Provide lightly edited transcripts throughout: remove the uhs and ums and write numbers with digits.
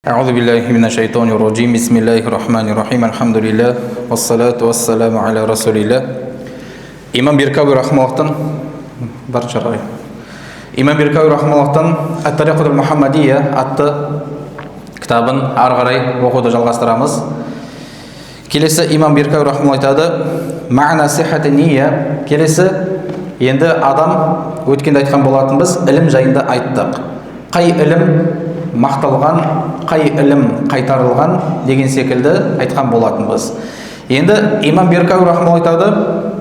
أعوذ بالله من الشيطان الرجيم بسم الله الرحمن الرحيم الحمد لله والصلاة والسلام على رسول الله имам Биркауи рахмаллахтан имам Биркауи рахмаллахтан ат-Тариқатул Мухаммадия атты кітабын ары қарай оқуды жалғастырамыз. Келесі имам Биркауи рахмаллах айтады: «Ма'на сиххати нiyya». Келесі енді адам өткенде айтқан болатынбыз, ілім жайында айттық. Қай ілім мақталған, қай ілім қайтарылған деген секілді айтқан болатынбыз. Енді имам Биркауи рахмаллах айтады,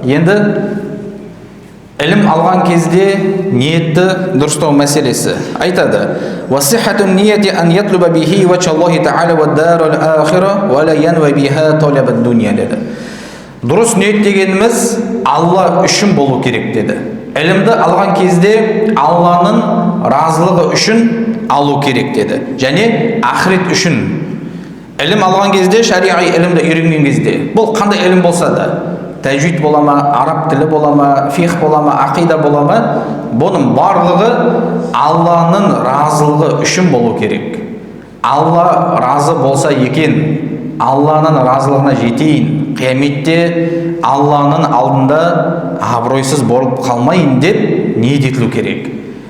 енді ілім алған кезде ниетті дұрыстау мәселесі. Айтады: «Васиххату нiyati an yatluba bihi вачаллахи та'ала ва дарал ахира ва ла янва биха талабад дуния» деді. Дұрыс ниет дегеніміз Алла үшін болу керек деді. Ілімді алған кезде Алланың разылығы үшін алу керек деді. Және ақырет үшін. Ілім алған кезде, шариғи ілімді үйренген кезде, бұл қандай ілім болса да, тәжвид бола ма, араб тілі бола ма, фиқх бола ма, ақида бола ма, бұның барлығы Алланың разылығы үшін болу керек. Алла разы болса екен, Алланың разылығына жетейін, қияметте Алланың алдында абыройсыз болып қалмайын деп ниет етілу керек.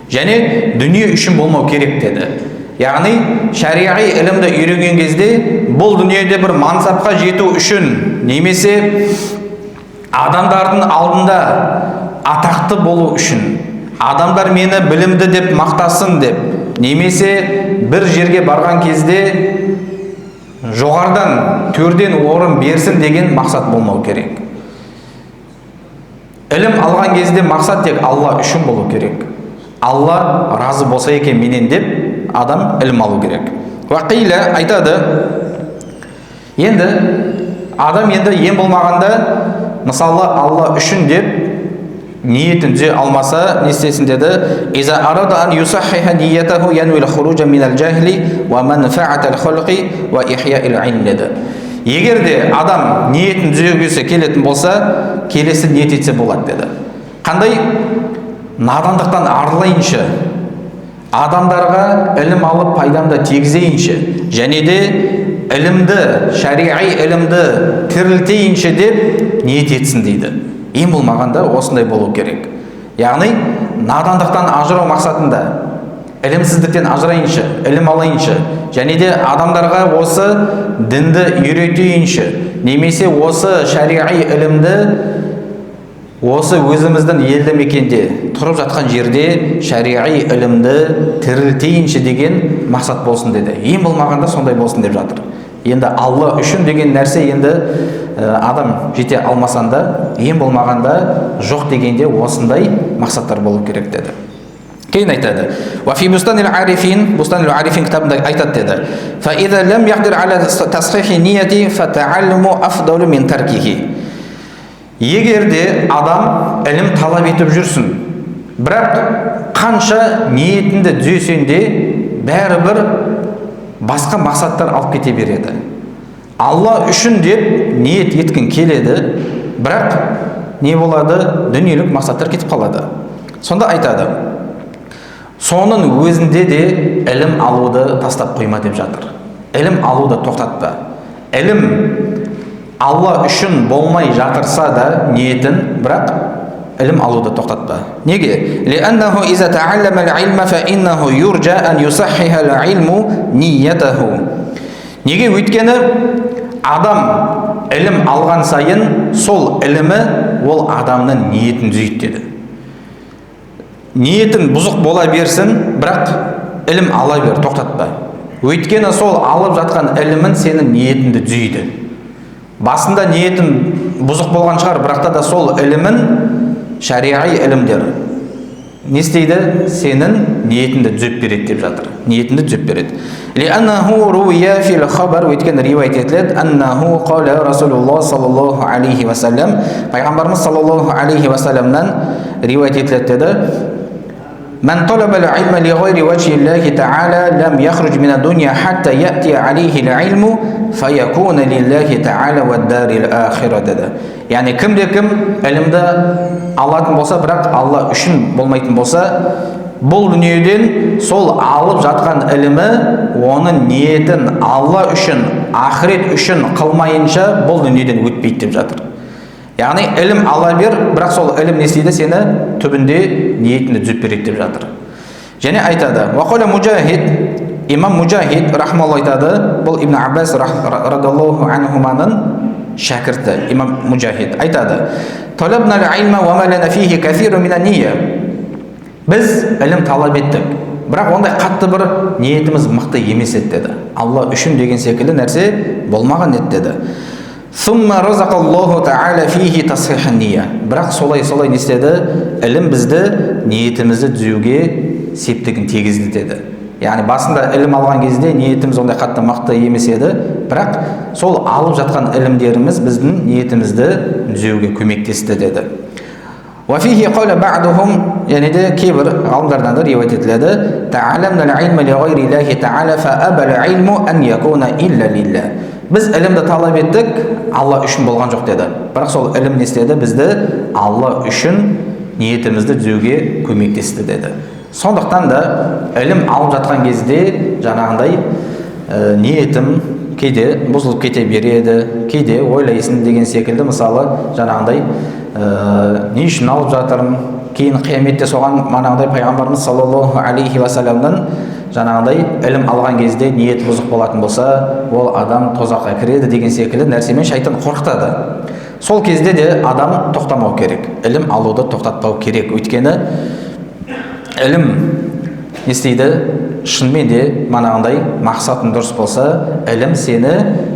Және дүние үшін болмау керек деді. Яғни шариғи ілімді үйренген кезде бұл дүниеде бір мансапқа жету үшін, немесе адамдардың алдында атақты болу үшін, адамдар мені білімді деп мақтасын деп, немесе бір жерге барған кезде жоғардан төрден орын берсін деген мақсат болмау керек. Ілім алған кезде мақсат тек Алла үшін болу керек. Алла разы болса екен менен деп адам ілім алу керек. Уақилә айтады, енді адам енді ең болмағанда, мысалы Алла үшін деп ниетін түзе алмаса, не істесін деді? «Иза арада ан юсаххиха ниятаху янвил хуружа минал жахли ва манфаатал халқи ва ихяил илм» деді. Егер де адам ниетін түзеуге келетін болса, келесі ниет етсе болады деді. Қандай? Надандықтан арылайыншы, адамдарға ілім алып пайдамды тигізейінші, және де ілімді, шариғи ілімді тірілтейінші деп ниет етсін дейді. Ең болмағанда осындай болу керек. Яғни надандықтан ажырау мақсатында, ілімсіздіктен ажырайыншы, ілім алайыншы, және де адамдарға осы дінді үйретейінші, немесе осы шариғи ілімді осы өзіміздің елді мекенде тұрып жатқан жерде шариғи ілімді тірілтейінші деген мақсат болсын деді. Ең болмағанда сондай болсын деп жатыр. Енді Алла үшін деген нәрсе енді адам жете алмасанда, ең болмағанда жоқ дегенде осындай мақсаттар болу керек деді. Кейін айтады: «Вафи бустанил арифин», Бустанил арифин кітабында айтады деді: «Фаиза лам яқдир аля тасхихи нияти фатааллуму афдалу мин таркихи». Егерде адам ілім талап етіп жүрсін, бірақ қанша ниетінді түзесең де бәрібір басқа мақсаттар алып кете береді. Алла үшін деп ниет еткін келеді, бірақ не болады? Дүниелік мақсаттар кетіп қалады. Сонда айтады: соның өзінде де ілім алуды тастап қойма деп жатыр. Ілім алуды тоқтатпа. Ілім Алла үшін болмай жатырса да ниетін, бірақ ілім алуды тоқтатпа. Неге? «Лианнаху иза тааллама ал-илма фа иннаху юржа ан юсаххиха ал-илму ниятаху». Неге? Өйткені адам ілім алған сайын сол ілімі ол адамның ниетін түзейді деді. Ниетін бұзық бола берсін, бірақ ілім ала бер, тоқтатпа. Өйткені сол алып жатқан ілімін сенің ниетіңді түзейді. Басында ниетін бұзық болған шығар, бірақ та сол ілімін, шариғи ілімдер не істейді? Сенің ниетіңді түзеп береді деп жатыр. Ниетіңді түзеп береді. «Лианнаху руия фил хабар», өйткені риуаят етіледі, «Аннаху қала Расулуллах саллаллаху алейхи ва саллям», пайғамбарымыз саллаллаху алейхи ва саллямнан риуаят етіледі деді: «Ман талаба ал-илма ли гайри вajhi Аллахи та'ала лам яхруж мин ад-дуnya хатта яти алейхи ал-илму фаякуна лиллахи та'ала ва дарил ахира» деді. Яғни кімде-кім ілімді алатын болса, бірақ Алла үшін болмайтын болса, бұл дүниеден сол алып жатқан ілімі оның ниетін Алла үшін, ақырет үшін қылмайынша бұл дүниеден өтпейді деп жатыр. Яғни ілім Алла бер, бірақ сол ілім не істейді, сені түбінде ниетіңді түзеп береді деп жатыр. Және айтады, вақала Мужахид, имам Мужахид рахмалла айтады, бұл Ибн Аббас радаллаху анхуманың шәкірті имам Мужахид айтады, талабна ал-илма ва ма лана фихи кафиру мина нiyya. Біз ілім талап еттік, бірақ ондай қатты бір ниетіміз мықты емес еді деді. Алла үшін деген секілді нәрсе болмаған еді деді. Сумма разақаллаху та'ала фихи тасхихан нiyya. Бірақ солай не істеді? Ілім бізді ниетімізді түзеуге септігін тигізді деді. Яғни басында ілім алған кезде ниетіміз ондай қатты мықты емес еді, бірақ сол алып жатқан ілімдеріміз біздің ниетімізді түзеуге көмектесті деді. وفيه قال بعضهم يعني ده كبر ғалымдардан да риуаят етіледі, تعلمنا العلم لغير الله تعالى فأبى العلم أن يكون إلا لله. Біз ілімді талап еттік, Алла үшін болған жоқ деді. Бірақ сол ілім не істеді? Бізді Алла үшін ниетімізді түзеуге көмектесті деді. Сондықтан да ілім алып жатқан кезде жаңағындай ниетім кейде бұзылып кете береді, кейде ойлайсың деген секілді, мысалы жаңағындай не үшін алып жатырмын, кейін қияметте соған манағындай пайғамбарымыз саллаллаху алейхи уассаламнан жаңағындай ілім алған кезде ниет бұзық болатын болса, ол адам тозаққа кіреді деген секілді нәрсемен шайтан қорқытады. Сол кезде де адам тоқтамау керек, ілім алуды тоқтатпау керек. Өйткені ілім не істейді? Шынымен де манағындай мақсатың дұрыс болса, ілім сені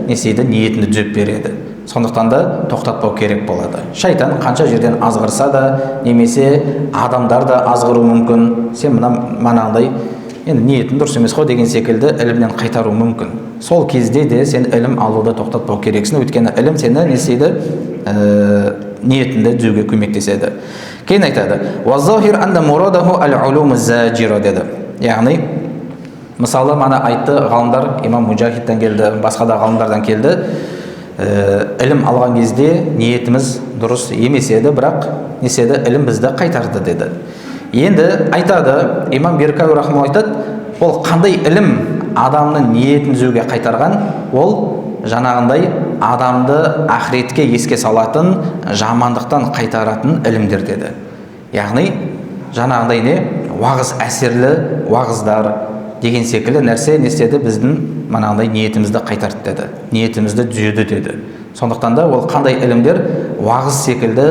не істейді? Ниетіңді түзеп береді. Сондықтан да тоқтатпау керек болады. Шайтан қанша жерден азғырса да, немесе адамдар да азғыру мүмкін. Сен манағындай енді ниетің дұрыс емес қой деген секілді ілімнен қайтару мүмкін. Сол кезде де сен ілім алуды тоқтатпау керексің. Өйткені ілім сені не істейді? Ниетіңді түзеуге көмектеседі. Кейін айтады, «Ваззахир анна мурадаху ал-улуму зажира» деді. Яғни, мысалы мана айтты ғалымдар, имам Мужахидтен келді, басқа да ғалымдардан келді. Ілім алған кезде ниетіміз дұрыс емес еді, бірақ не істеді? Ілім бізді қайтарды деді. Енді айтады, имам Беркауи рахмалла айтады, ол қандай ілім адамның ниетін түзеуге қайтарған? Ол жаңағындай адамды ақыретке еске салатын, жамандықтан қайтаратын ілімдер деді. Яғни жаңағындай не? Уағыз әсерлі уағыздар деген секілді нәрсе не істеді? Біздің манағындай ниетімізді қайтарды деді, ниетімізді түзеді деді. Сондықтан да ол қандай ілімдер? Уағыз секілді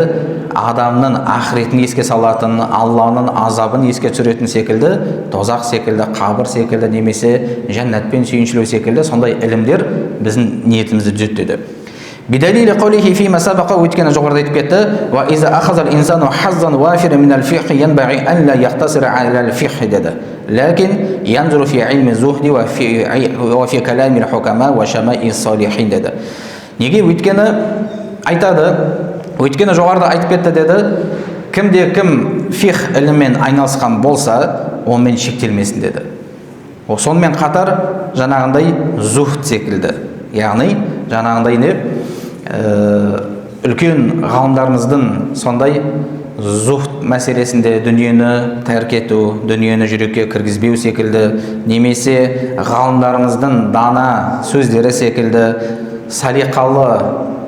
адамның ақыретін еске салатын, Алланың азабын еске түсіретін секілді, тозақ секілді, қабір секілді, немесе жәннатпен сүйіншілеу секілді сондай ілімдер біздің ниетімізді түзеді деді. Бидалили қаулихи фима сабақа, өйткені жоғарыда айтып кетті, ва иза ахазал инсану хаззан вафира минал фихи янбағи ан ла яхтасира алал фихи деді. Ләкин янзуру фи илми зухди ва фи каламил хукама ва шамаи салихин деді. Неге? Өйткені айтады, өйткені жоғарыда айтып кетті деді, кімде кім фих іліммен айналысқан болса, онымен шектелмесін деді. Сонымен қатар жаңағындай зухд секілді, яғни жаңағындай не? Үлкен ғалымдарымыздың сондай зухд мәселесінде дүниені тәрк ету, дүниені жүрекке кіргізбеу секілді, немесе ғалымдарымыздың дана сөздері секілді, салиқалы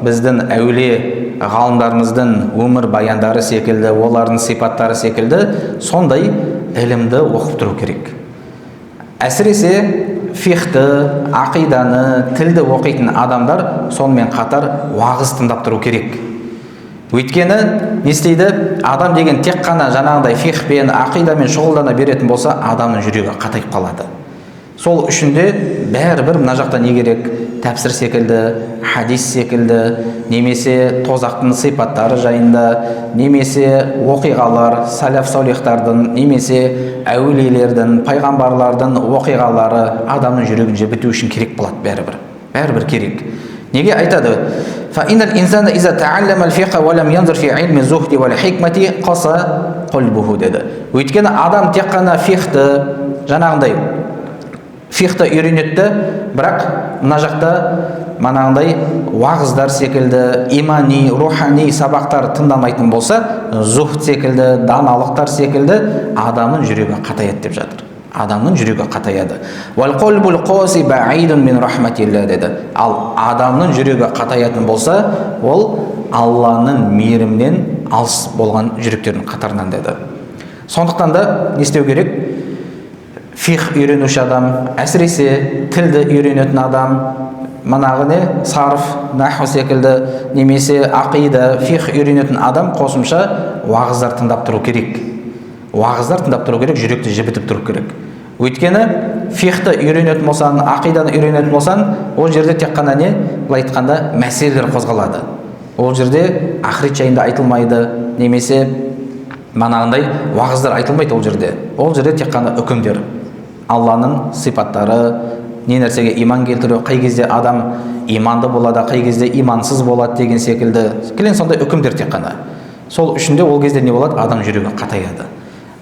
біздің әулие ғалымдарымыздың өмір баяндары секілді, олардың сипаттары секілді сондай ілімді оқып тұру керек. Әсіресе фихті, ақиданы, тілді оқитын адамдар сонымен қатар уағыз тыңдап тұру керек. Өйткені не істейді? Адам деген тек қана жаңағыдай фихпен, ақидамен шұғылдана беретін болса, адамның жүрегі қатайып қалады. Сол үшін де бәрібір мына жақта не керек? Тәпсір секілді, хадис секілді, немесе тозақтың сипаттары жайында, немесе оқиғалар, салаф салихтардың, немесе әулиелердің, пайғамбарлардың оқиғалары адамның жүрегінде біту үшін керек болады бәрібір. Бәрібір керек. Неге айтады? فإن الإنسان إذا تعلم الفقه ولم ينظر في علم الزهد والحكمة قسى قلبه деді. Өйткені адам тек қана фихті, жаңағындай фихті үйренетті, бірақ мына жақта манағындай уағыздар секілді, имани, рухани сабақтар тыңдамайтын болса, зухд секілді, даналықтар секілді адамның жүрегі қатаяды деп жатыр. адамның жүрегі қатаяды. Вал қалбул қаси баидун мин рахматилла деді. Ал адамның жүрегі қатаятын болса, ол Алланың мейірімінен алыс болған жүректердің қатарынан деді. Сондықтан да не істеу керек? Фих үйренуші адам, әсіресе тілді үйренетін адам, манағы не, сарф, наху секілді, немесе ақида, фих үйренетін адам қосымша уағыздар тыңдап тұру керек. Уағыздар тыңдап тұру керек, жүректі жібітіп тұру керек. Өйткені фихті үйренетін болсан, ақиданы үйренетін болсан, ол жерде тек қана не, былай айтқанда мәселелер қозғалады. Ол жерде ақырет жайында айтылмайды, немесе манағындай уағыздар айтылмайды ол жерде. Ол жерде тек қана үкімдер. Алланың сипаттары, не нәрсеге иман келтіру, қай кезде адам иманды болады, қай кезде имансыз болады деген секілді. Келен сондай үкімдер тек қана. Сол үшінде ол кезде не болады? Адам жүрегі қатаяды.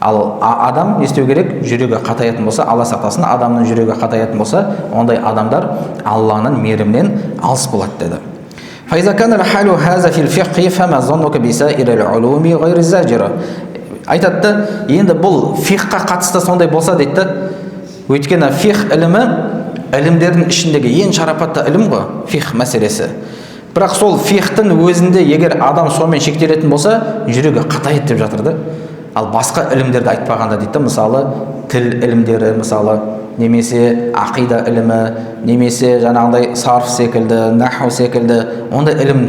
Ал адам не істеу керек? Жүрегі қатаятын болса, Алла сақтасын, адамның жүрегі қатаятын болса, ондай адамдар Алланың мейірімінен алыс болады деді. فإذا كان الحال هذا في الفقه فما ظنك بسائر العلوم غير الزاجرة. Айтады, енді бұл фихқа қатысты сондай болса дейді. Өйткені фих ілімі ілімдердің ішіндегі ең шарапатты ілім ғой, фих мәселесі. Бірақ сол фихтің өзінде егер адам сонымен шектелетін болса, жүрегі қатаяды деп жатыр да. Ал басқа ілімдерді айтпағанда дейді, мысалы тіл ілімдері, мысалы немесе ақида ілімі, немесе жаңағындай сарф секілді, наху секілді, ондай ілім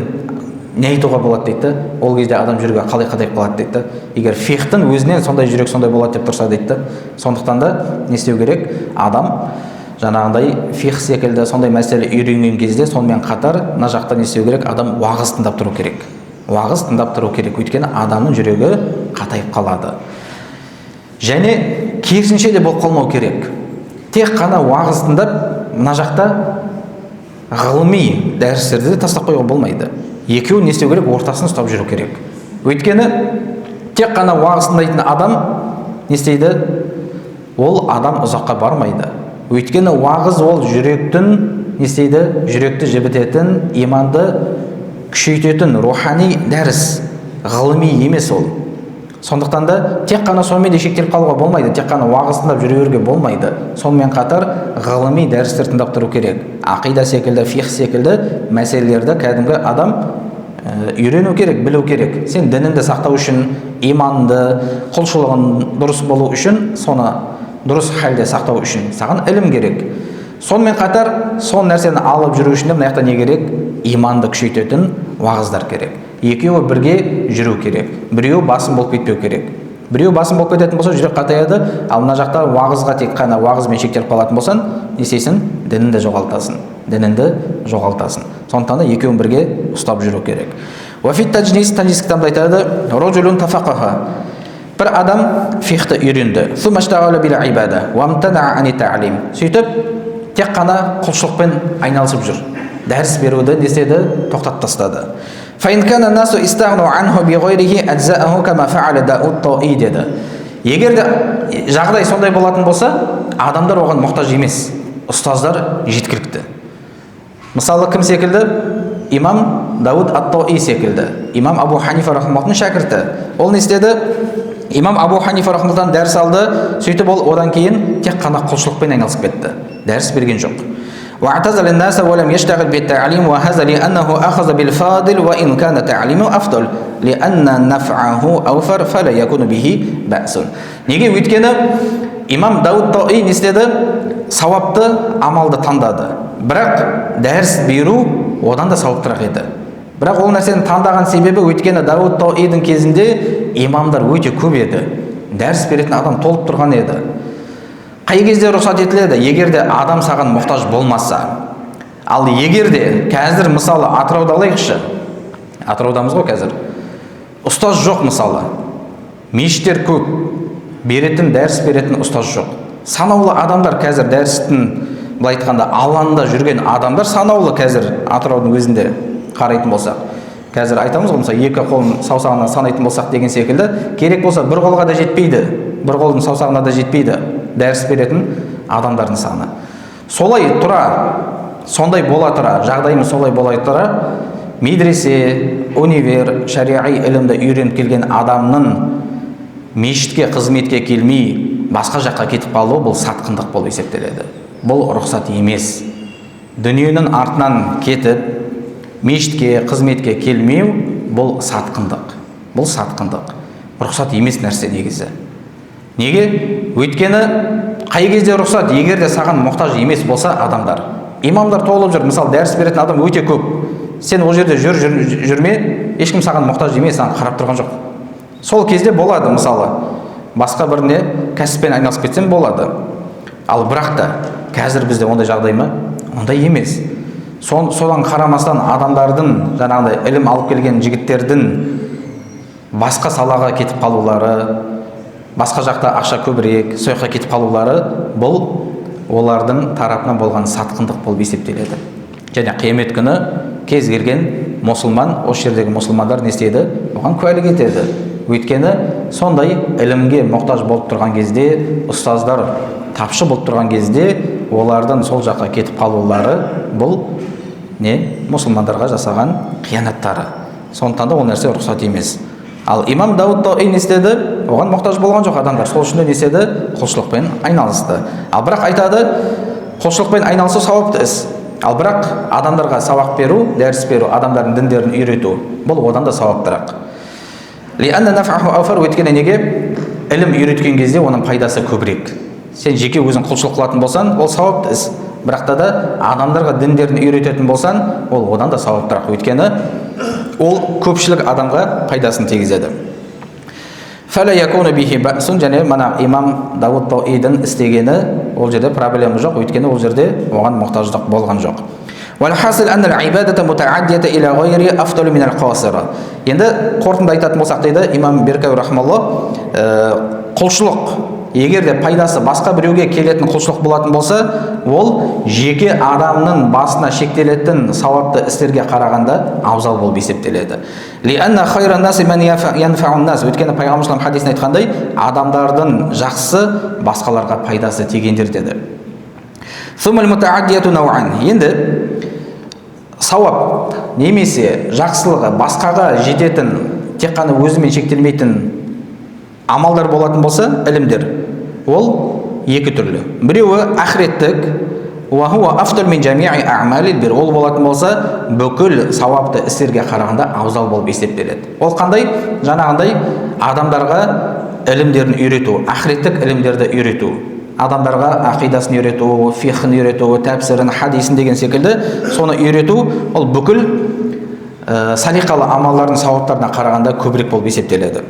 не айтуға болады дейді. Ол кезде адам жүрегі қалай қатайып қалады дейді. Егер фихтің өзінен сондай жүрек сондай болады деп тұрса дейді. Сондықтан да не істеу керек? Адам жаңағындай фих секілді сондай мәселе үйренген кезде сонымен қатар мына жақта не істеу керек? Адам уағыз тыңдап тұру керек. Уағыз тыңдап тұру керек, өйткені адамның жүрегі қатайып қалады. Және керісінше де болып қалмау керек. Тек қана уағыз тыңдап, мына жақта ғылыми дәрістерді де тастап қоюға болмайды. Екеуін не істеу керек? Ортасын ұстап жүру керек. Өйткені тек қана уағыз тыңдайтын адам не істейді? Ол адам ұзаққа бармайды. Өйткені уағыз ол жүректің не істейді? Жүректі жібітетін, иманды күшейтетін рухани дәріс, ғылыми емес ол. Сондықтан да тек қана сонымен де шектеліп қалуға болмайды, тек қана уағыз тыңдап жүруге болмайды. Сонымен қатар ғылыми дәрістер тыңдап тұру керек. Ақида секілді, фих секілді мәселелерді кәдімгі адам үйрену керек, білу керек. Сен дініңді сақтау үшін, иманды, құлшылығың дұрыс болу үшін, соны дұрыс халде сақтау үшін саған ілім керек. Сонымен қатар сол нәрсені алып жүру үшін мына жақта не керек? Иманды күшейтетін уағыздар керек. Екеуі бірге жүру керек. Біреуі басым болып кетпеу керек. Біреуі басым болып кететін болса, жүрек қатаяды, ал мына жақта уағызға тек қана уағызбен шектеліп қалатын болсан, не істейсің? Дініңді жоғалтасың. Дініңді жоғалтасың. Сондықтан да екеуін бірге ұстап жүру керек. Уафит таджнис, таджнис кітабында айтады, роджулун тафақаха. Бір адам фихті үйренді. Сумаштағалы бил ибада, уамтана ани та'лим. Сөйтіп, тек қана құлшылықпен айналысып жүр. Дәріс беруді не істеді? Тоқтатып тастады. فإن كان الناس استغنوا عنه بغيره أجزاءه كما فعل داود الطائي деді. Егер де жағдай сондай болатын болса, адамдар оған мұқтаж емес, ұстаздар жеткілікті. Мысалы кім секілді? Имам Дауд ат-Таи секілді. Имам Абу Ханифа рахматуллахтың шәкірті. Ол не істеді? Имам Абу Ханифа рахматуллахтан дәріс алды, сөйтіп ол одан кейін тек қана құлшылықпен айналысып кетті. Дәріс берген жоқ. واعتزل الناس ولم يشتغل بالتعليم وهذا لأنه أخذ بالفاضل وإن كان تعليمه أفضل لأن نفعه أوفر فلا يكون به بأس. Неге? Өйткені имам Дауд Таи не істеді? Сауапты амалды таңдады. Бірақ дәріс беру одан да сауаптырақ еді. Бірақ ол нәрсені таңдаған себебі өйткені Дауд Таидің кезінде имамдар өте көп еді. Дәріс беретін адам толып тұрған еді. Қай кезде рұқсат етіледі? Егерде адам саған мұқтаж болмаса. Ал егерде қазір мысалы Атырауда алайықшы. Атыраудамыз ғой қазір. Ұстаз жоқ мысалы. Мешіттер көп. Беретін, дәріс беретін ұстаз жоқ. Санаулы адамдар қазір дәрістің былай айтқанда алаңында жүрген адамдар санаулы қазір Атыраудың өзінде қарайтын болсақ. Қазір айтамыз ғой, мысалы екі қолын саусағынан санайтын болсақ деген секілді, керек болса бір қолға да жетпейді, бір қолдың саусағына да жетпейді дәріс беретін адамдардың саны. Солай тұра, сондай бола тұра, жағдайымыз солай бола тұра, медресе, универ, шариғи ілімді үйреніп келген адамның мешітке қызметке келмей, басқа жаққа кетіп қалу бұл сатқындық болып есептеледі. Бұл рұқсат емес. Дүниенің артынан кетіп, мешітке, қызметке келмеу бұл сатқындық. Бұл сатқындық. Рұқсат емес нәрсе негізі. Неге? Өйткені қай кезде рұқсат? Егер де саған мұқтаж емес болса адамдар. Имамдар толып жүр, мысалы дәріс беретін адам өте көп. Сен ол жерде жүрме, ешкім саған мұқтаж емес, саған қарап тұрған жоқ. Сол кезде болады, мысалы басқа біріне кәсіппен айналысып кетсем болады. Ал бірақ та қазір бізде ондай жағдай ма? Ондай емес. Содан қарамастан адамдардың жаңағыдай ілім алып келген жігіттердің басқа салаға кетіп қалулары, басқа жақта ақша көбірек, сол жаққа кетіп қалулары бұл олардың тарапынан болған сатқындық болып есептеледі. Және қиямет күні кез келген мұсылман, осы жердегі мұсылмандар не істейді? Оған куәлік етеді. Өйткені сондай ілімге мұқтаж болып тұрған кезде, ұстаздар тапшы болып тұрған кезде, олардың сол жаққа кетіп қалулары бұл мұсылмандарға жасаған қиянаттары. Сондықтан да ол нәрсе рұқсат емес. Ал имам Дауд Таи не істеді? Оған мұқтаж болған жоқ адамдар. Сол үшін не істеді? Құлшылықпен айналысты. Ал бірақ айтады, құлшылықпен айналысу сауапты іс. Ал бірақ адамдарға сабақ беру, дәріс беру, адамдардың діндерін үйрету, бұл одан да сауаптырақ. Өйткені неге? Ілім үйреткен кезде оның пайдасы көбірек. Сен жеке өзің құлшылық қылатын болсан, ол сауапты іс. Бірақ та адамдарға діндерін үйрететін болсан, ол одан да сауаптырақ. Өйткені ол көпшілік адамға пайдасын тигізеді. Және мана имам Дауд Таидің істегені ол жерде проблема жоқ, өйткені ол жерде оған мұқтаждық болған жоқ. Енді қорытынды айтатын болсақ дейді имам Беркауи рахмаллах, құлшылық егер де пайдасы басқа біреуге келетін құлшылық болатын болса, ол жеке адамның басына шектелетін сауапты істерге қарағанда абзал болып есептеледі. Өйткені пайғамбар хадисінде айтқандай, адамдардың жақсы басқаларға пайдасы тигендер деді. Енді сауап немесе жақсылығы басқаға жететін, тек қана өзімен шектелмейтін амалдар болатын болса, ілімдер, ол екі түрлі. Біреуі ақыреттік, ол болатын болса, бүкіл сауапты істерге қарағанда абзал болып есептеледі. Ол қандай? Жаңағындай адамдарға ілімдерін үйрету, ақыреттік ілімдерді үйрету, адамдарға ақидасын үйрету, фихын үйрету, тәпсірін, хадисін деген секілді соны үйрету, ол бүкіл салиқалы амалдардың сауаптарына қарағанда көбірек болып есептеледі.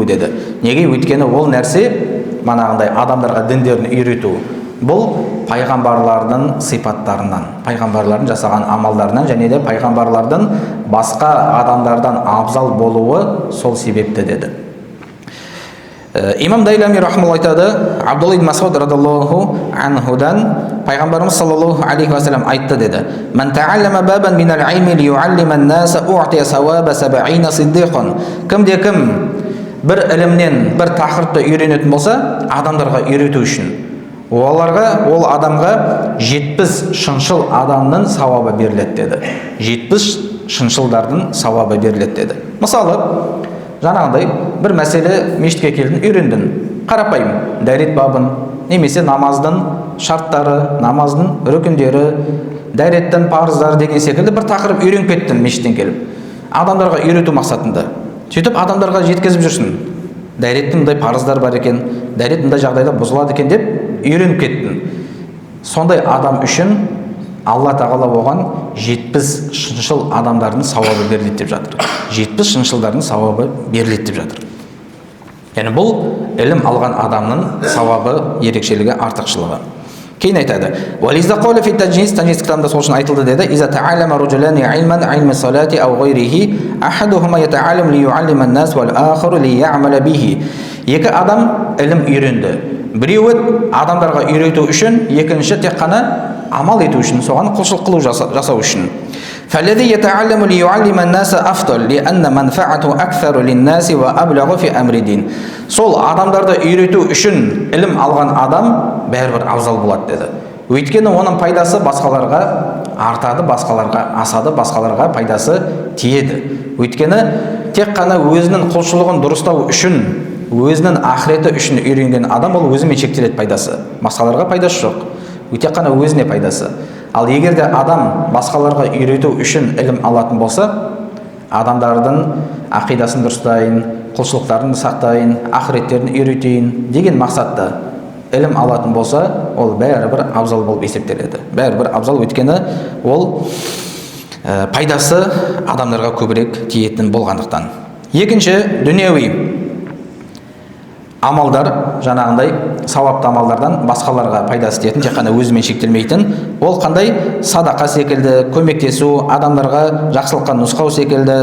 Деді. Неге? Өйткені ол нәрсе манағындай адамдарға діндерін үйрету. Бұл пайғамбарлардың сипаттарынан, пайғамбарлардың жасаған амалдарынан және де пайғамбарлардың басқа адамдардан абзал болуы сол себепті деді. Имам Дайлами рахмаллах айтады, Абдулла ибн Мас'уд радиллаху анхудан пайғамбарымыз саллаллаху алейхи ва саллям айтты деді: "Ман та'аллама бабан минал илми лию'аллима ан-наса у'тия саваба 70 сиддиқан." Кім бір ілімнен бір тақырыпты үйренетін болса, адамдарға үйрету үшін, ол адамға 70 шыншыл адамның сауабы беріледі деді. 70 шыншылдардың сауабы беріледі деді. Мысалы, жаңағындай бір мәселе мешітке келдің, үйрендің, қарапайым дәрет бабын, немесе намаздың шарттары, намаздың рүкіндері, дәреттің парыздары деген секілді бір тақырып үйреніп кеттің мешіттен келіп. Адамдарға үйрету мақсатында. Сөйтіп адамдарға жеткізіп жүрсің. Дәреттің мындай парыздар бар екен, дәрет мындай жағдайда бұзылады екен деп үйреніп кеттің. Сондай адам үшін Алла тағала оған 70 шыншыл адамдардың сауабы беріледі деп жатыр. 70 шыншылдардың сауабы беріледі деп жатыр. Яғни бұл ілім алған адамның сауабы, ерекшелігі, артықшылығы. Кейін айтады: "Вализа қаули фи таджниз", таджниз кітабында сол үшін айтылды деді: "Иза та'аллама раджулани илман, илми салати ау гайрихи, ахадухума ята'аллам лию'аллима ан-нас вал ахару лия'мала бихи." Екі адам ілім үйренді. Біреуі адамдарға үйрету үшін, екінші тек қана амал ету үшін, соған құлшылық қылу жасау үшін. فالذي يتعلم ليعلم الناس أفضل لأن منفعته أكثر للناس وأبلغ في أمر الدين. Сол адамдарды үйрету үшін ілім алған адам бәрібір абзал болады деді. Өйткені оның пайдасы басқаларға артады, басқаларға асады, басқаларға пайдасы тиеді. Өйткені тек қана өзінің құлшылығын дұрыстау үшін, өзінің ақыреті үшін үйренген адам, ол өзімен шектеледі пайдасы. Басқаларға пайдасы жоқ. Тек қана өзіне пайдасы. Ал егер де адам басқаларға үйрету үшін ілім алатын болса, адамдардың ақидасын дұрыстайын, құлшылықтарын сақтайын, ақыреттерін үйретейін деген мақсатта ілім алатын болса, ол бәрібір абзал болып есептеледі. Бәрібір абзал, өйткені ол пайдасы адамдарға көбірек тиетін болғандықтан. Екінші, дүниеви амалдар, жаңағындай сауапты амалдардан басқаларға пайдасы тиетін, тек қана өзімен шектелмейтін. Ол қандай? Садақа секілді, көмектесу, адамдарға жақсылыққа нұсқау секілді,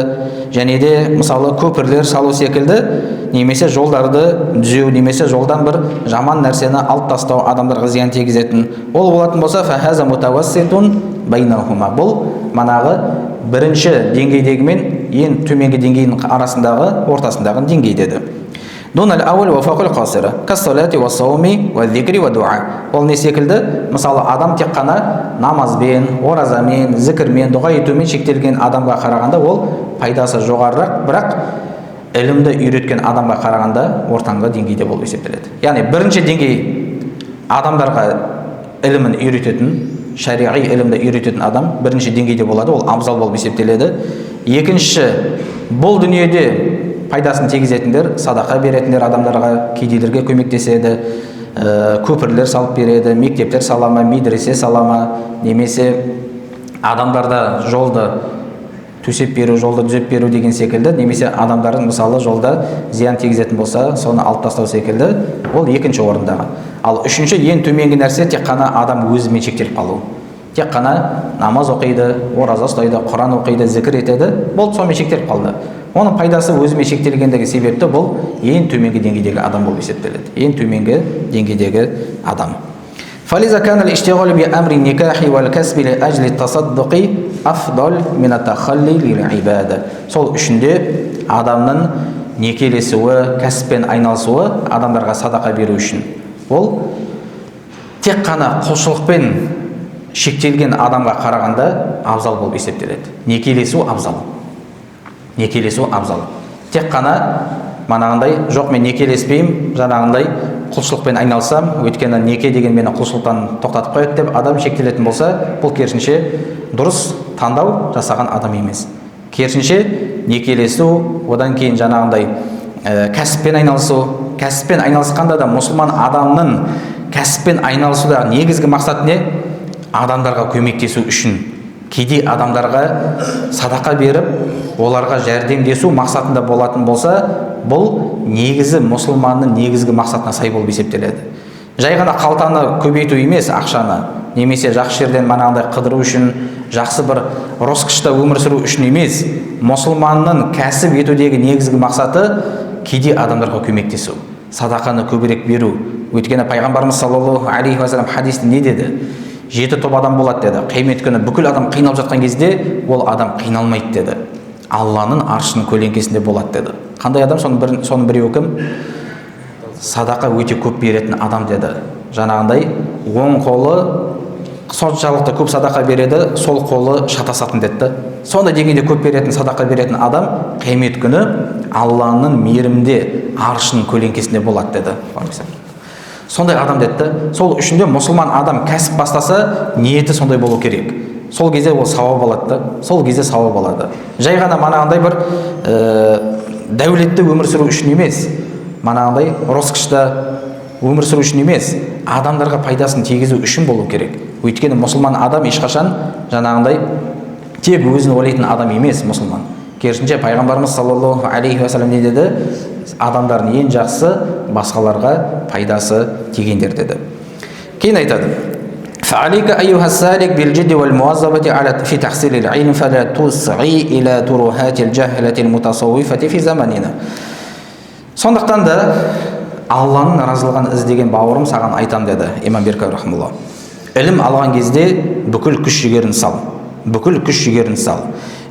және де мысалы көпірлер салу секілді, немесе жолдарды түзеу, немесе жолдан бір жаман нәрсені алып тастау, адамдарға зиян тигізетін. Ол болатын болса, фахаза мутавасситун байнахума. Бұл манағы бірінші деңгейдегі мен ең төменгі деңгейдің арасындағы, ортасындағы деңгей деді. Дунал ауал ва фақул қасира, кассалати ва сауми ва зикри ва дуа. Ол не секілді? Мысалы, адам тек қана намазбен, оразамен, зікірмен, дұға етумен шектелген адамға қарағанда ол пайдасы жоғарырақ, бірақ ілімді үйреткен адамға қарағанда ортаңғы деңгейде болып есептеледі. Яғни бірінші деңгей адамдарға ілімін үйрететін, шариғи ілімді үйрететін адам бірінші деңгейде болады, ол абзал болып есептеледі. Екінші, бұл дүниеде пайдасын тигізетіндер, садақа беретіндер, адамдарға, кедейлерге көмектеседі, көпірлер салып береді, мектептер салама, медресе салама, немесе адамдарда жолды төсеп беру, жолды түзеп беру деген секілді, немесе адамдардың мысалы жолда зиян тигізетін болса, соны алып тастау секілді, ол екінші орындағы. Ал үшінші, ең төменгі нәрсе тек қана адам өзімен шектеліп қалу. Тек қана намаз оқиды, ораза ұстайды, Құран оқиды, зікір етеді, бұл сонымен шектеліп қалды. Оның пайдасы өзімен шектелгендігі себепті бұл ең төменгі деңгейдегі адам болып есептеледі. Ең төменгі деңгейдегі адам. فلذا كان الاشتغال بأمر النكاح والكسب لأجل التصدق أفضل من التخلي للعبادة. Сол үшінде адамның некелесуі, кәсіппен айналысуы, адамдарға садақа беру үшін. Ол тек қана құлшылықпен шектелген адамға қарағанда абзал болып есептеледі. Некелесу абзал. Некелесу абзал. Тек қана манағындай, жоқ мен некелеспеймін, жаңағындай құлшылықпен айналсам, өйткені неке деген мені құлшылықтан тоқтатып қояды деп адам шектелетін болса, бұл керісінше дұрыс таңдау жасаған адам емес. Керісінше некелесу, одан кейін жаңағындай кәсіппен айналысу. Кәсіппен айналысқанда да мұсылман адамның кәсіппен айналысудағы негізгі мақсат не? Адамдарға көмектесу үшін, кедей адамдарға садақа беріп, оларға жәрдемдесу мақсатында болатын болса, бұл негізі мұсылманның негізгі мақсатына сай болып есептеледі. Жай ғана қалтаны көбейту емес, ақшаны, немесе жақсы жерден манағындай қыдыру үшін, жақсы бір роскошта өмір сүру үшін емес, мұсылманның кәсіп етудегі негізгі мақсаты кедей адамдарға көмектесу, садақаны көбірек беру. Өйткені пайғамбарымыз саллаллаху алейхи ва саллям хадисте не деді? 7 топ адам болады деді. Қиямет күні бүкіл адам қиналып жатқан кезде ол адам қиналмайды деді. Алланың аршының көлеңкесінде болады деді. Қандай адам? Соның біреуі кім? Садақа өте көп беретін адам деді. Жаңағындай оң қолы соншалықты көп садақа береді, сол қолы шатасатын деді. Сондай деңгейде көп беретін, садақа беретін адам қиямет күні Алланың мейірімде аршының көлеңкесінде болады деді. Сондай адам деді. Сол үшінде мұсылман адам кәсіп бастаса, ниеті сондай болу керек. Сол кезде ол сауап болады. Сол кезде сауап болады. Жай ғана манағындай бір дәулетті өмір сүру үшін емес, манағындай роскошта өмір сүру үшін емес, адамдарға пайдасын тигізу үшін болу керек. Өйткені мұсылман адам ешқашан жаңағындай тек өзін ойлайтын адам емес мұсылман. Керісінше пайғамбарымыз саллаллаху алейхи ва саллям не деді? Адамдардың ең жақсы басқаларға пайдасы тигендер деді. Кейін айтады: فعليك أيها السالك بالجد والمواظبة على في تحصيل العلم فلا تسعي إلى ترهات الجهلة المتصوفة في زماننا. Сондықтан да Алланың разылығын іздеген бауырым саған айтам деді имам Беркауи рахмаллах. Ілім алған кезде бүкіл күш жігерін сал. Бүкіл күш жігерін сал.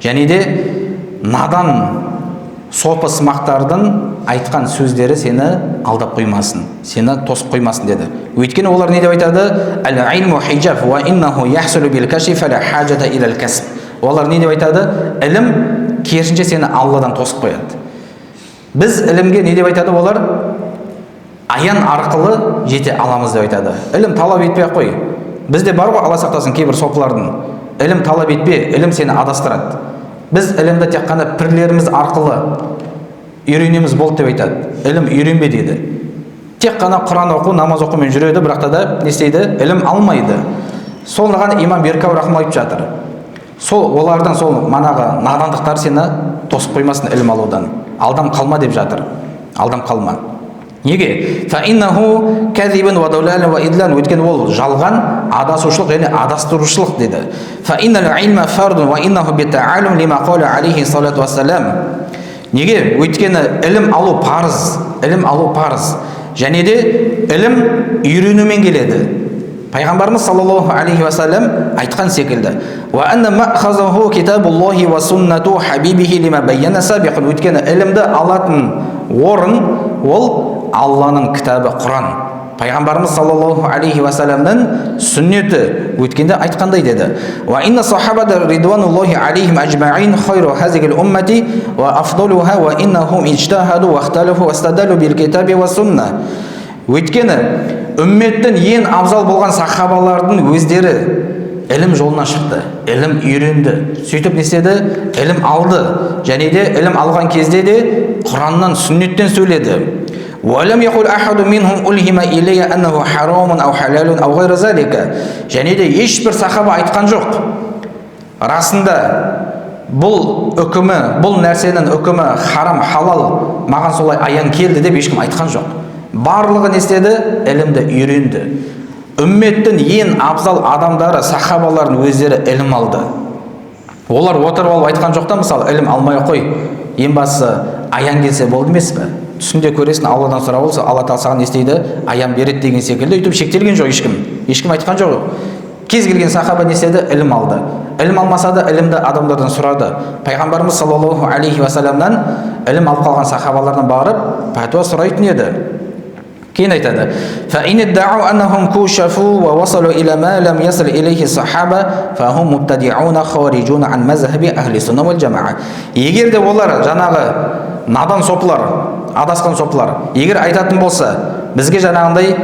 Және де надан сопы сымақтардың айтқан сөздері сені алдап қоймасын, сені тосып қоймасын деді. Өйткені олар не деп айтады? Ал-илму хиджаб ва иннаху яхсулу бил кашфи фала хаджата иля ал-касб. Олар не деп айтады? Ілім керісінше сені Алладан тосып қояды. Біз ілімге не деп айтады олар? Аян арқылы жете аламыз деп айтады. Ілім талап етпей қой. Бізде бар ғой, Алла сақтасын, кейбір сопылардың. Ілім талап етпе, ілім сені адастырады. Біз ілімді тек қана пірлеріміз арқылы үйренеміз болды деп айтады. Ілім үйренбе дейді. Тек қана Құран оқу, намаз оқумен жүреді, бірақ та не істейді? Ілім алмайды. Сол наған имам Беркау рахмалла айтып жатыр. Сол олардың сол манағы надандықтар сені тосып қоймасын ілім алудан. Алдам қалма деп жатыр. Алдам қалма. Неге? Фаиннаху кәзибун ва даулян ва идлан. Өйткені ол жалған, адасушылық және адастырушылық деді. Фаиннал илма фардун ва иннаху битаалум лима қала алейхи салату вассалам. Неге? Өйткені ілім алу парыз. Ілім алу парыз. Және де ілім үйренумен келеді. Пайғамбарымыз саллаллаху алейхи ва саллям айтқан секілді. Ва анна махазаху китабуллахи ва суннату хабибихи лима байяна сабиқун. Өйткені ілімді алатын орын ол Алланың кітабы Құран. Пайғамбарымыз саллаллаху алейхи ва саллямның сүннеті. Өткенде айтқандай деді. Ва инна сахабада ридвануллахи алейхим ажмаин хайру хазигил уммати ва афдалуха ва иннахум иджтахаду ва ихталафу ва стадалу бил китаби ва сунна. Өйткені үмметтің ең абзал болған сахабалардың өздері ілім жолынан шықты, ілім үйренді. Сөйтіп не істеді? Ілім алды. Және де ілім алған кезде де Құраннан, сүннеттен сөйледі. وَلَمْ يَقُلْ أَحَدٌ مِنْهُمْ أُلْهِمَ إِلَيَّ أَنَّهُ حَرَامٌ أَوْ حَلَالٌ أَوْ غَيْرَ ذَلِكَ. Және де ешбір сахаба айтқан жоқ. Расында бұл үкімі, бұл нәрсенің үкімі харам, халал, маған солай аян келді деп ешкім айтқан жоқ. Барлығы не істеді? Ілімді үйренді. Үмметтің ең абзал адамдары, сахабалардың өздері ілім алды. Олар отырып алып айтқан жоқ та, мысалы, ілім алмай қой, ең бастысы аян келсе болды емес пе? Түсінде көресің, Алладан сұрап болса, Алла тағала саған не істейді? Аян береді деген секілді. Өйтіп шектелген жоқ ешкім. Ешкім айтқан жоқ. Кез келген сахаба не істеді? Ілім алды. Ілім алмаса да ілімді адамдардан сұрады. Пайғамбарымыз саллаллаху алейхи ва саллямнан ілім алып қалған сахабалардан барып пәтуа сұрайтын еді. Кейін айтады: فَإِنِ ادَّعُوا أَنَّهُمْ كُشَفُوا وَوَصَلُوا إِلَى مَا لَمْ يَصِلْ إِلَيْهِ الصَّحَابَةُ فَهُمْ مُبْتَدِعُونَ خَارِجُونَ عَنْ مَذْهَبِ أَهْلِ السُنَّةِ وَالْجَمَاعَةِ. Егер де олар жаңағы надан сопылар, адасқан сопылар, егер айтатын болса, бізге жаңағындай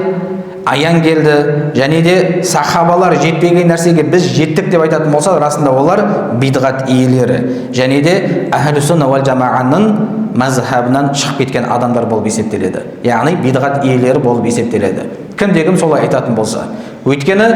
аян келді, және де сахабалар жетпеген нәрсеге біз жеттік деп айтатын болса, расында олар бидғат иелері, және де әхлі сүнна уәл жамағаның мазхабынан шығып кеткен адамдар болып есептеледі. Яғни бидғат иелері болып есептеледі. Кімде-кім солай айтатын болса. Өйткені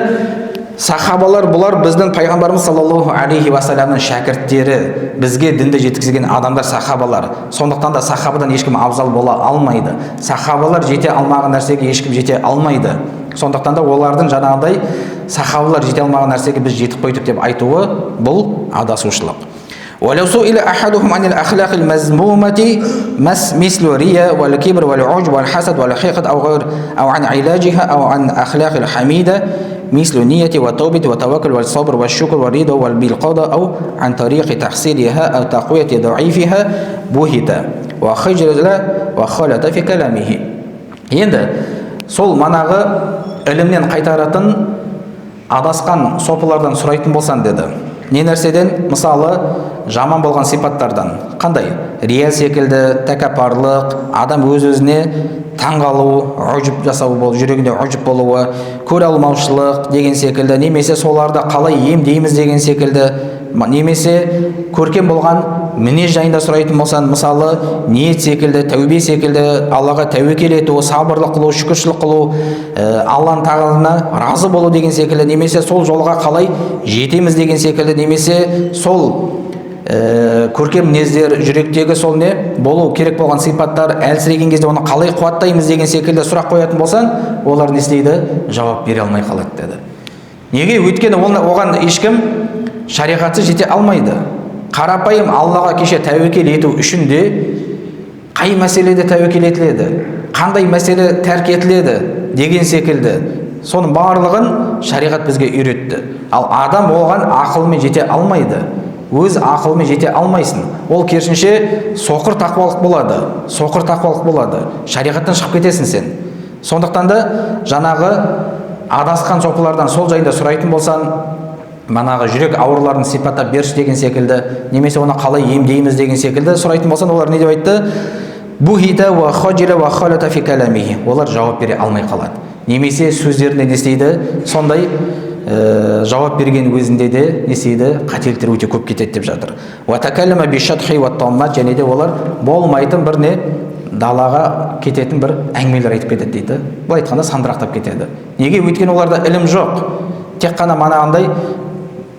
сахабалар бұлар біздің пайғамбарымыз саллаллаху алейхи ва саллямның шәкірттері, бізге дінді жеткізген адамдар сахабалар. Сондықтан да сахабадан ешкім абзал бола алмайды. Сахабалар жете алмаған нәрсеге ешкім жете алмайды. Сондықтан да олардың жаңағыдай сахабалар жете алмаған нәрсеге біз жетіп қойдық деп айтуы бұл адасушылық. ولو سئل أحدهم عن الأخلاق المذمومة مثل الرياء والكبر والعجب والحسد والحقد أو غير أو عن علاجها أو عن أخلاق الحميدة مثل النية والتوبة والتوكل والصبر والشكر والرضا والبالقضاء أو عن طريق تحصيلها أو تقوية ضعيفها بهت وخجل وخالط في كلامه. Енді сол манағы ілімнен қайтаратын адасқан сопылардан сұрайтын болсан деді. Не нәрседен? Мысалы, жаман болған сипаттардан. Қандай? Рия секілді, тәкаппарлық, адам өз-өзіне таңғалу, ұжып жасау болу, жүрегінде ұжып болуы, көре алмаушылық деген секілді, немесе соларды қалай емдейміз деген секілді, немесе көркем болған мінез жайында сұрайтын болсан, мысалы, ниет секілді, тәубе секілді, Аллаға тәуекел ету, сабырлық қылу, шүкіршілік қылу, Алланың тағдырына разы болу деген секілді, немесе сол жолға қалай жетеміз деген секілді, немесе сол көркем мінездер, жүректегі сол не болу керек болған сипаттар әлсіреген кезде оны қалай қуаттаймыз деген секілді сұрақ қоятын болсан, олар не істейді? Жауап бере алмай қалады деді. Неге? Өйткені оған ешкім шариғатсыз жете алмайды. Қарапайым Аллаға кеше тәуекел ету үшін де қай мәселеде тәуекел етіледі, қандай мәселе тәрк етіледі деген секілді, соның барлығын шариғат бізге үйретті. Ал адам оған ақылымен жете алмайды. Өз ақылымен жете алмайсың. Ол керісінше соқыр тақуалық болады. Соқыр тақуалық болады. Шариғаттан шығып кетесің сен. Сондықтан да жаңағы адасқан сопылардан сол жайында сұрайтын болсан, манағы жүрек ауруларын сипаттап берші деген секілді, немесе оны қалай емдейміз деген секілді сұрайтын болсаң, олар не деп айтты? Бухита ва хаджила ва халата фи каламихи. Олар жауап бере алмай қалады. Немесе сөздерінде не істейді? Сондай жауап берген өзінде де не істейді? Қателіктер өте көп кетеді деп жатыр. Ва такаллама би шатхи ва таммат, және де олар болмайтын бір не далаға кететін бір әңгімелер айтып кетеді дейді. Бұл айтқанда сандырақтап кетеді. Неге? Өйткені оларда ілім жоқ. Тек қана манағандай,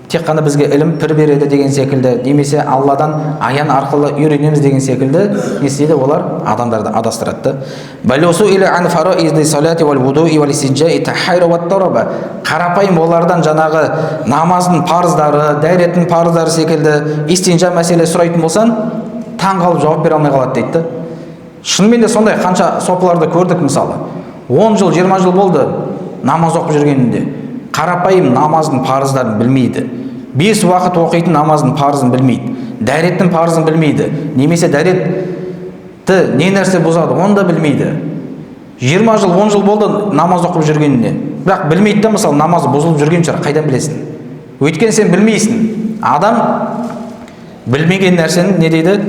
тек қана бізге ілім пір береді деген секілді, немесе Алладан аян арқылы үйренеміз деген секілді не істейді? Олар адамдарды адастырады. Қарапайым олардан жаңағы намаздың парыздары, дәреттің парыздары секілді истинжа мәселе сұрайтын болсан, таң қалып жауап бере алмай қалады дейді. Шынымен де сондай қанша сопыларды көрдік. Мысалы 10 жыл 20 жыл болды намаз оқып жүргенінде, қарапайым намаздың парыздарын білмейді, 5 уақыт оқитын намаздың парызын білмейді, дәреттің парызын білмейді, немесе дәретті не нәрсе бұзады оны да білмейді. 20 жыл 10 жыл болды намаз оқып жүргеніне, бірақ білмейді да, мысалы намазы бұзылып жүрген шығар, қайдан білесің? Өйткені сен білмейсің. Адам білмеген нәрсені не дейді?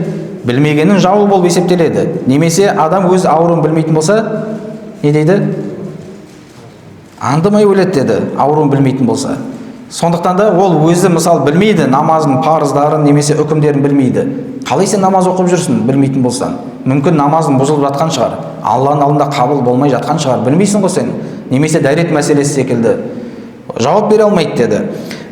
Білмегеннің жауы болып есептеледі. Немесе адам өз ауруын білмейтін болса не дейді? Аңдымай өледі деді, ауруын білмейтін болса. Сондықтан да ол өзі мысалы білмейді, намаздың парыздарын немесе үкімдерін білмейді. Қалай сен намаз оқып жүрсің білмейтін болсаң? Мүмкін намазың бұзылып жатқан шығар, Алланың алдында қабыл болмай жатқан шығар, білмейсің ғой сен. Немесе дәрет мәселесі секілді жауап бере алмайды деді.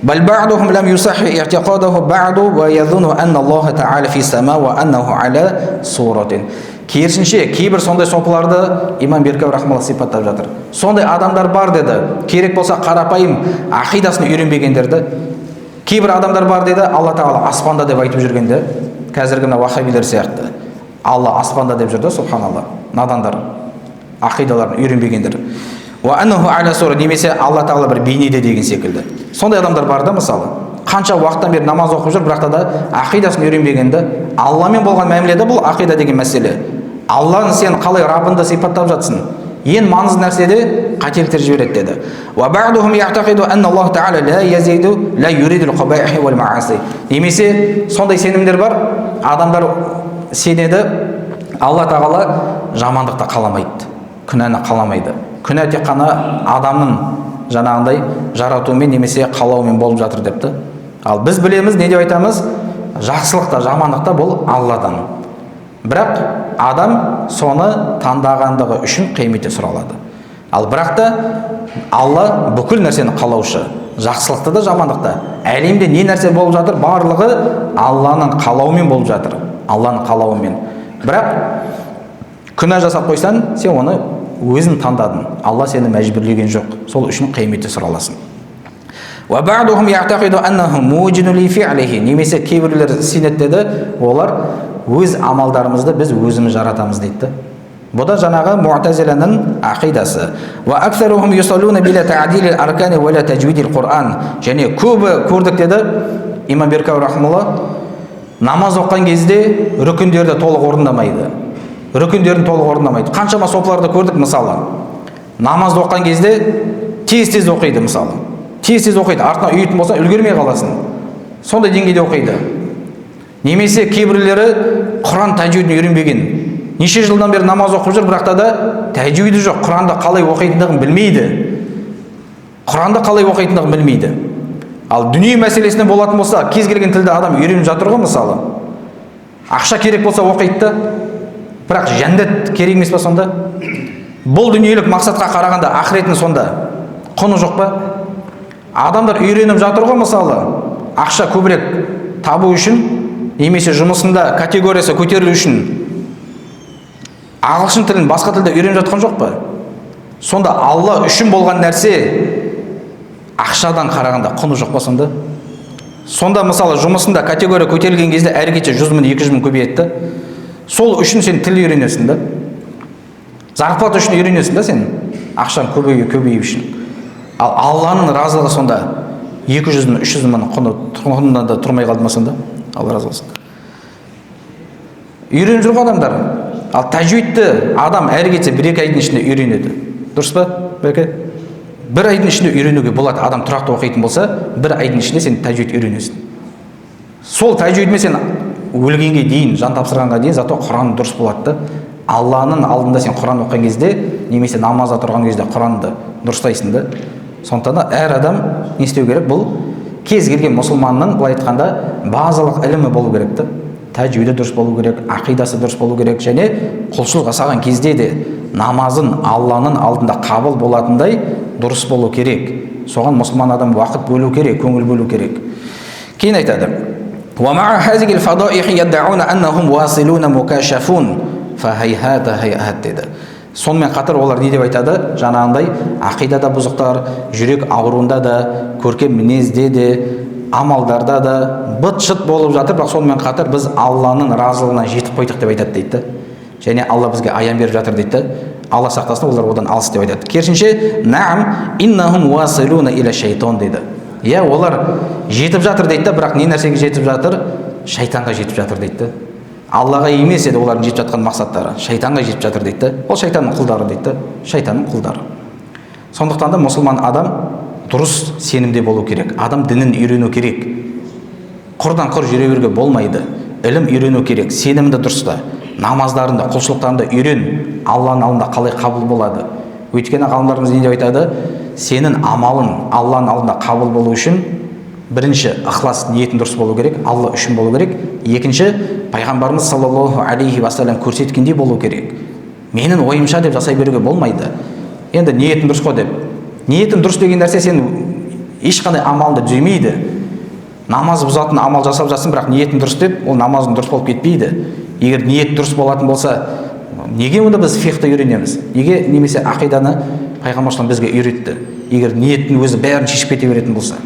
Бал ба'духум лам юсахи i'tiqadahu ba'du wa yadhunnu anna Alloh ta'ala fi sama wa annahu ala suratin. Керісінше, кейбір сондай сопыларды имам Беркауи рахмалла сипаттап жатыр. Сондай адамдар бар деді. Керек болса қарапайым ақидасын үйренбегендерді. Кейбір адамдар бар деді, Алла Тағала аспанда деп айтып жүргенде, қазіргі мына вахабилер сияқты. Алла аспанда деп жүрді, субханалла. Надандар, ақидаларын үйренбегендер. Ва аннаху аля сура, немесе Алла Тағала бір бейнеде деген секілді. Сондай адамдар бар да, мысалы. Қанша уақыттан бері намаз оқып жүр, бірақ та ақидасын үйренбегенді. Алламен болған мәміледе бұл ақида деген мәселе. Алланы сен қалай Раббыңды сипаттап жатсың? Ең маңызды нәрседе қателіктер жібереді деді. Ва ба'духум я'тақиду анна Аллах Тағала ла язиду ла юридул қабаихи вал мааси. Немесе сондай сенімдер бар, адамдар сенеді, Алла Тағала жамандықты қаламайды, күнәні қаламайды. Күнә тек қана адамның жаңағындай жаратуымен немесе қалауымен болып жатыр депті. Ал біз білеміз, не деп айтамыз? Жақсылықта, жамандықта бұл Алладан. Бірақ адам соны таңдағандығы үшін қияметте сұралады. Ал бірақ та Алла бүкіл нәрсені қалаушы, жақсылықта да жамандықта. Әлемде не нәрсе болып жатыр, барлығы Алланың қалауымен болып жатыр. Алланың қалауымен. Бірақ күнә жасап қойсаң, сен оны өзің таңдадың. Алла сені мәжбүрлеген жоқ. Сол үшін қияметте сұраласың. Ва ба'духум я'тақиду аннаху мужину ли фи'лихи. Немесе кейбіреулер сенеді деді, олар өз амалдарымызды біз өзіміз жаратамыз дейді. Бұл да жаңағы Му'тазиланың ақидасы. Ва аксарухум юсаллуна биля та'дилил аркани ва ла таджвидил Qur'an. Және көбі көрдік деді имам Беркауи рахмалла, намаз оққан кезде рүкіндерді толық орындамайды. Рүкіндерін толық орындамайды. Қаншама сопыларды көрдік, мысалы. Намазды оққан кезде тез-тез оқиды, мысалы. Тез-тез оқиды. Артына үйітін болса, үлгермей қаласың. Сондай деңгейде оқиды. Немесе кейбіреулері Құран тәжвидін үйренбеген. Неше жылдан бері намаз оқып жүр, бірақ та тәжвиді жоқ. Құранды қалай оқитындығын білмейді. Құранды қалай оқитындығын білмейді. Ал дүние мәселесіне болатын болса, кез келген тілді адам үйреніп жатыр ғой, мысалы. Ақша керек болса оқиды, бірақ жәннат керек емес па сонда? Бұл дүниелік мақсатқа қарағанда ақыреттің сонда құны жоқ па? Адамдар үйреніп жатыр ғой, мысалы. Ақша көбірек табу үшін, немесе жұмысында категориясы көтерілу үшін ағылшын тілін басқа тілде үйреніп жатқан жоқ па? Сонда Алла үшін болған нәрсе ақшадан қарағанда құны жоқ па сонда? Сонда мысалы жұмысында категория көтерілген кезде әр кеше 100 мың 200 мың көбейеді. Сол үшін сен тіл үйренесің да. Зарплата үшін үйренесің да сен. Ақшаң көбейіп үшін. Ал Алланың разылығы сонда 200 мың 300 мың құнынан да тұрмай қалды ма сонда? Алла разы болсын. Үйреніп жүрген адамдар. Ал тәжвидті адам әр кете 1-2 айдың ішінде үйренеді. Дұрыс па? Бәке? бір айдың ішінде үйренуге болады. Адам тұрақты оқитын болса, бір айдың ішінде сен тәжвид үйренесің. Сол тәжвидмен сен өлгенге дейін, жан тапсырғанға дейін зато Құран дұрыс болады да. Алланың алдында сен Құран оқыған кезде, немесе намазда тұрған кезде Құранды дұрыстайсың да. Сондықтан да әр адам не істеу керек? Бұл кез келген мұсылманның былай айтқанда базалық ілімі болу керек та. Тәжвиді дұрыс болу керек, ақидасы дұрыс болу керек, және құлшылық жасаған кезде де намазын Алланың алдында қабыл болатындай дұрыс болу керек. Соған мұсылман адам уақыт бөлу керек, көңіл бөлу керек. Кейін айтады: وَمَعَ هَذِهِ الْفَضَائِحِ يَدَّعُونَ أَنَّهُمْ وَاصِلُونَ مُكَاشَفُونَ فَهَيْهَاتَ هَيْهَاتَ деді. Сонымен қатар олар не деп айтады? Жаңағындай ақидада бұзықтар, жүрек ауруында да, көркем мінезде де, амалдарда да быт-шыт болып жатыр, бірақ сонымен қатар біз Алланың разылығына жетіп қойдық деп айтады дейді. Және Алла бізге аян беріп жатыр дейді. Алла сақтасын, олар одан алыс деп айтады. Керісінше, «Наам иннахум василуна иля шайтан» дейді. Иә, олар жетіп жатыр дейді, бірақ не нәрсеге жетіп жатыр? Шайтанға жетіп жатыр дейді. Аллаға емес еді олардың жетіп жатқан мақсаттары, шайтанға жетіп жатыр дейді. Ол шайтанның құлдары дейді. Шайтанның құлдары. Сондықтан да мұсылман адам дұрыс сенімде болу керек. Адам дінін үйрену керек. Құрдан құр жүре беруге болмайды. Ілім үйрену керек. Сенімді дұрыста, намаздарында, құлшылықтарында үйрен. Алланың алдында қалай қабыл болады? Өйткені ғалымдарымыз не деп айтады? Сенің амалың Алланың алдында қабыл болу үшін бірінші ықылас, ниетің дұрыс болу керек, Алла үшін болу керек. Екінші, пайғамбарымыз саллаллаху алейхи вассалам көрсеткендей болу керек. Менің ойымша деп жасай беруге болмайды. Енді ниетің дұрыс қой деп. Ниетің дұрыс деген нәрсе сен ешқандай амалды түземейді. Намаз бұзатын амал жасап жатсың, бірақ ниетің дұрыс деп, ол намазың дұрыс болып кетпейді. Егер ниет дұрыс болатын болса, неге онда біз фихты үйренеміз? Неге немесе ақиданы пайғамбар бізге үйретті? Егер ниеттің өзі бәрін шешіп кете беретін болса,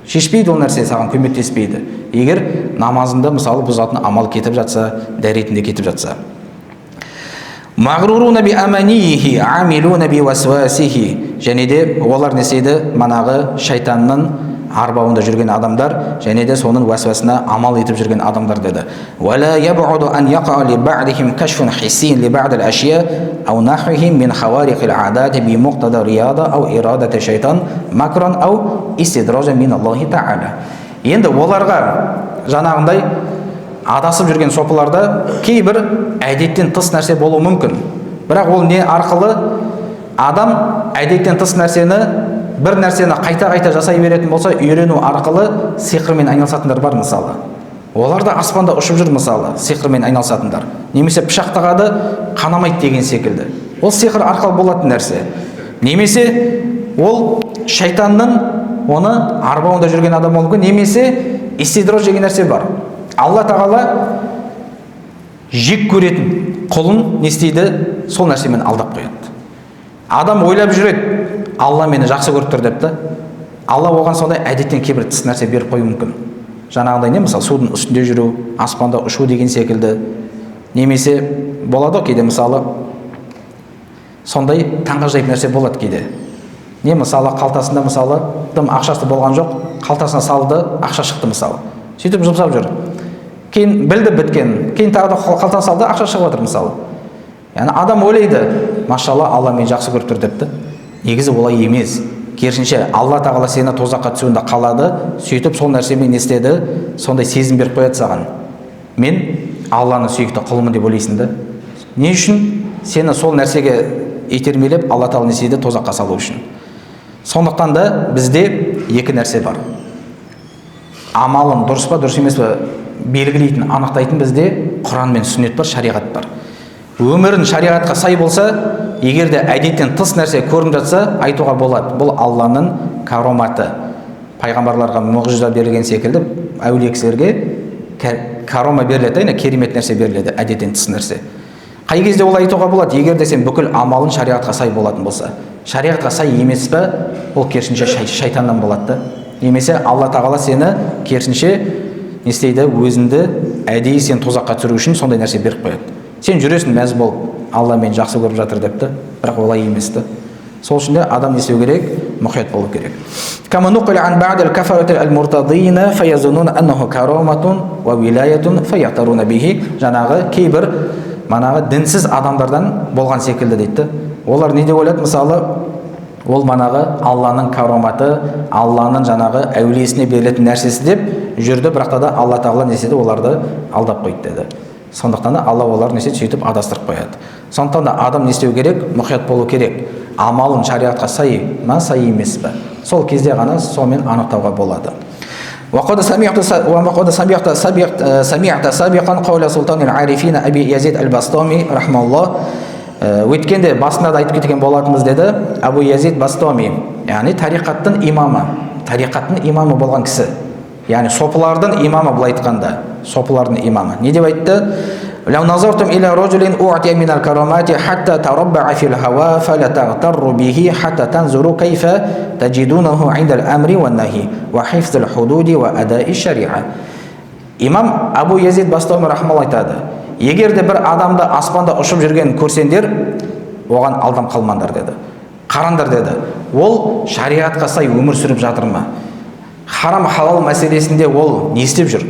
шешпейді, ол нәрсе саған көмектеспейді. Егер намазында мысалы бұзатын амал кетіп жатса, дәретінде кетіп жатса. Мағруруна би аманихи, амилуна би васвасихи. Және де олар не істейді? Манағы шайтанның арбауында жүрген адамдар, және де соның уәсвасына амал етіп жүрген адамдар деді. Вала ябуду ан яқа ли бa'дихим кашфун хиссин ли бa'д al-ашия ау нахвихим мин хаварих al-адати би муқтада рияда ау ирадати шайтан макран ау истидража мин Аллахи та'ала. Енді оларға жаңағындай адасып жүрген сопыларда кейбір әдеттен тыс нәрсе болуы мүмкін. Бірақ ол не арқылы? Адам әдеттен тыс нәрсені, бір нәрсені қайта-қайта жасай беретін болса, үйрену арқылы сиқырмен айналысатындар бар мысалы. Олар да аспанда ұшып жүр мысалы, сиқырмен айналысатындар. Немесе пышақ тағады, қанамайды деген секілді. Ол сиқыр арқылы болатын нәрсе. Немесе ол шайтанның оны арбауында жүрген адам болуы мүмкін. Немесе истидраж деген нәрсе бар. Алла тағала жек көретін құлын не істейді? Сол нәрсемен алдап қояды. Адам ойлап жүреді, Алла мені жақсы көріп тұр деп та. Алла оған сондай әдеттен кейбір тыс нәрсе беріп қою мүмкін. Жаңағыдай не, мысалы судың үстінде жүру, аспанда ұшу деген секілді. Немесе болады кейде мысалы сондай таңғажайып нәрсе болады кейде. Не, мысалы қалтасында мысалы тым ақшасы болған жоқ, қалтасына салды, ақша шықты мысалы. Сөйтіп жұмсап жүр. Кейін білді біткен, кейін тағы да қалтасына салды, ақша шығып жатыр мысалы. Яғни адам ойлайды, машалла, Алла мені жақсы көріп тұр деп та. Негізі олай емес. Керісінше Алла тағала сені тозаққа түсуінде қалады, сөйтіп сол нәрсемен не істеді? Сондай сезім беріп қояды саған. Мен Алланың сүйікті құлымын деп ойлайсың да. Не үшін? Сені сол нәрсеге итермелеп Алла тағала не істейді? Тозаққа салу үшін. Сондықтан да бізде екі нәрсе бар. Амалын дұрыс па, дұрыс емес па белгілейтін, анықтайтын бізде Құран мен сүннет бар, шариғат бар. Өмірін шариғатқа сай болса, егер де әдеттен тыс нәрсе көрініп жатса, айтуға болады. Бұл Алланың кароматы. Пайғамбарларға мұғжиза берілген секілді, әулие кісілерге карома беріледі, керемет нәрсе беріледі, әдеттен тыс нәрсе. Қай кезде ол айтуға болады? Егер де сен бүкіл амалын шариғатқа сай болатын болса. Шариғатқа сай емес пе, ол керісінше шайтаннан болады. Немесе Алла тағала сені керісінше не істейді? Өзіңді әдейі сен тозаққа түсіру үшін сондай нәрсе беріп қояды. Сен жүресің мәз болып, Алла мені жақсы көріп жатыр депті, бірақ олай еместі. Сол үшін де адам не істеу керек? Мұқият болу керек. Кама нуқил ан бa'д al-кафарати al-муртадина фаязунун аннаху караматун ва вилаятун фаяқтаруна бихи. Жаңағы кейбір манағы дінсіз адамдардан болған секілді дейді. Олар не деп ойлады? Мысалы, Ол манағы Алланың караматы, Алланың жаңағы әулиесіне берілетін нәрсесі деп жүрді, бірақ та Алла тағала не істеді, оларды алдап қойды деді. Сондықтан да Алла олар не істейді, сөйтіп адастырып қояды. Сондықтан да адам не істеу керек, мұқият болу керек. Амалын шариғатқа сай ма, сай емес пе? Сол кезде ғана сонымен анықтауға болады. وقد سمعت سابقا قول سلطان العارفين أبي يزيد البسطامي رحمه الله. Өткенде басында да айтып кеткен болатынбыз деді Абу Язид Бастами, яғни тариқаттың имамы болған кісі, яғни сопылардың имамы, былай айтқанда сопылардың имамы. Не деп айтты? لو نظرتم إلى رجل أعطي من الكرامات حتى تربع في الهواء فلا تغتروا به حتى تنظروا كيف تجدونه عند الأمر والنهي وحفظ الحدود وأداء الشريعة. Имам Абу Язид Бастами рахмалла айтады, егер де бір адамды аспанда ұшып жүргенін көрсеңдер, оған алданып қалмаңдар деді. Қараңдар деді, ол шариғатқа сай өмір сүріп жатыр ма? Харам халал мәселесінде ол не істеп жүр?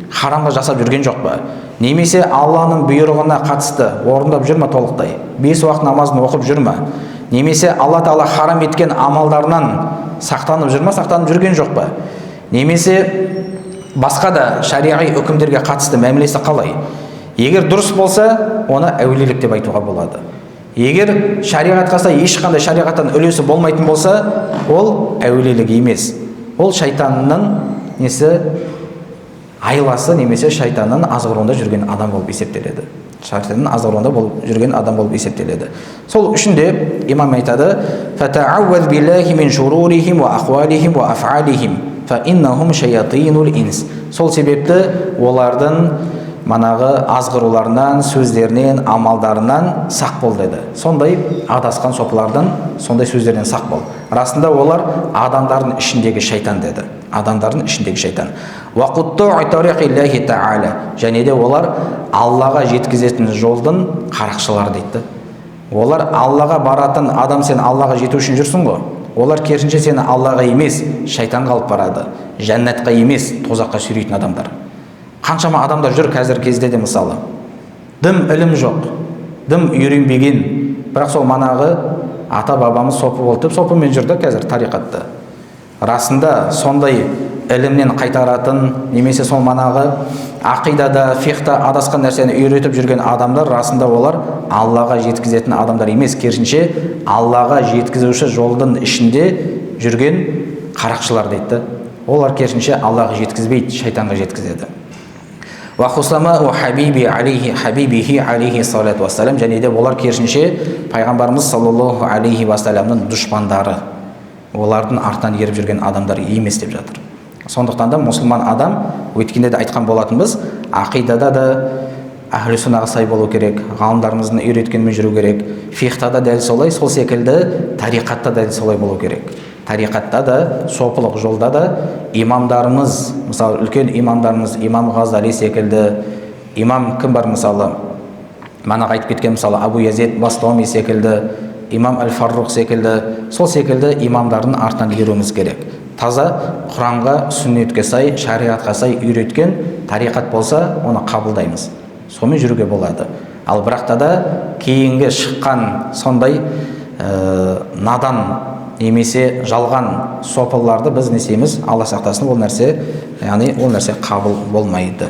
Харамға жасап жүрген жоқ па? Немесе Алланың бұйрығына қатысты орындап жүр ма толықтай? 5 уақыт намазын оқып жүр ма? Немесе Алла Тағала харам еткен амалдарынан сақтанып жүр ма, сақтанып жүрген жоқ па? Немесе басқа да шариғи үкімдерге қатысты мәмілесі қалай? Егер дұрыс болса, оны әулиелік деп айтуға болады. Егер шариғатқа сай ешқандай шариғаттан үлесі болмайтын болса, ол әулиелік емес. Ол шайтанның несі, айласы, немесе шайтанның азғыруында жүрген адам болып есептеледі. Шайтанның азғыруында жүрген адам болып есептеледі. Сол үшін де имам айтады: "Фата'авваз биллахи мин шурурихим ва ахвалихим ва аф'алихим, фа иннахум шаятинул инс." Сол себепті олардың манағы азғыруларынан, сөздерінен, амалдарынан сақ бол деді. Сондай адасқан сопылардан, сондай сөздерінен сақ бол. Расында олар адамдардың ішіндегі шайтан деді. Адамдардың ішіндегі шайтан. Вақутту'и тариқиллахи та'ала. Және де олар Аллаға жеткізетін жолдың қарақшылары дейді. Олар Аллаға баратын адам, сен Аллаға жету үшін жүрсің ғой. Олар керісінше сені Аллаға емес, шайтанға алып барады. Жәннатқа емес, тозаққа сүйрейтін адамдар. Қаншама адамдар жүр қазір кезде де, мысалы, дым ілім жоқ, дым үйренбеген, бірақ сол манағы ата бабамыз сопы болды деп сопымен жүрді қазір тариқатта. Расында сондай ілімнен қайтаратын, немесе сол манағы ақидада, фихта адасқан нәрсені үйретіп жүрген адамдар, расында олар Аллаға жеткізетін адамдар емес, керісінше Аллаға жеткізуші жолдың ішінде жүрген қарақшылар дейді. Олар керісінше Аллаға жеткізбейді, шайтанға жеткізеді. Хабибихи алейхи салату вассалам. Және де олар керісінше пайғамбарымыз саллаллаху алейхи вассаламның дұшпандары, олардың артынан еріп жүрген адамдар емес деп жатыр. Сондықтан да мұсылман адам, өткенде де айтқан болатынбыз, ақидада да әхлі сүннаға сай болу керек, ғалымдарымыздың үйреткенімен жүру керек, фихтада дәл солай, сол секілді тариқатта дәл солай болу керек. Тариқатта да, сопылық жолда да имамдарымыз, мысалы үлкен имамдарымыз, имам Ғазали секілді, имам кім бар, мысалы манағы айтып кеткен, мысалы Абу Язид Бастами секілді, имам Әл-Фарруқ секілді, сол секілді имамдардың артынан еруіміз керек. Таза Құранға, сүннетке сай, шариғатқа сай үйреткен тариқат болса, оны қабылдаймыз. Сонымен жүруге болады. Ал бірақта да кейінгі шыққан сондай надан немесе жалған сопыларды біз не істейміз? Алла сақтасын, ол нәрсе, яғни ол нәрсе қабыл болмайды.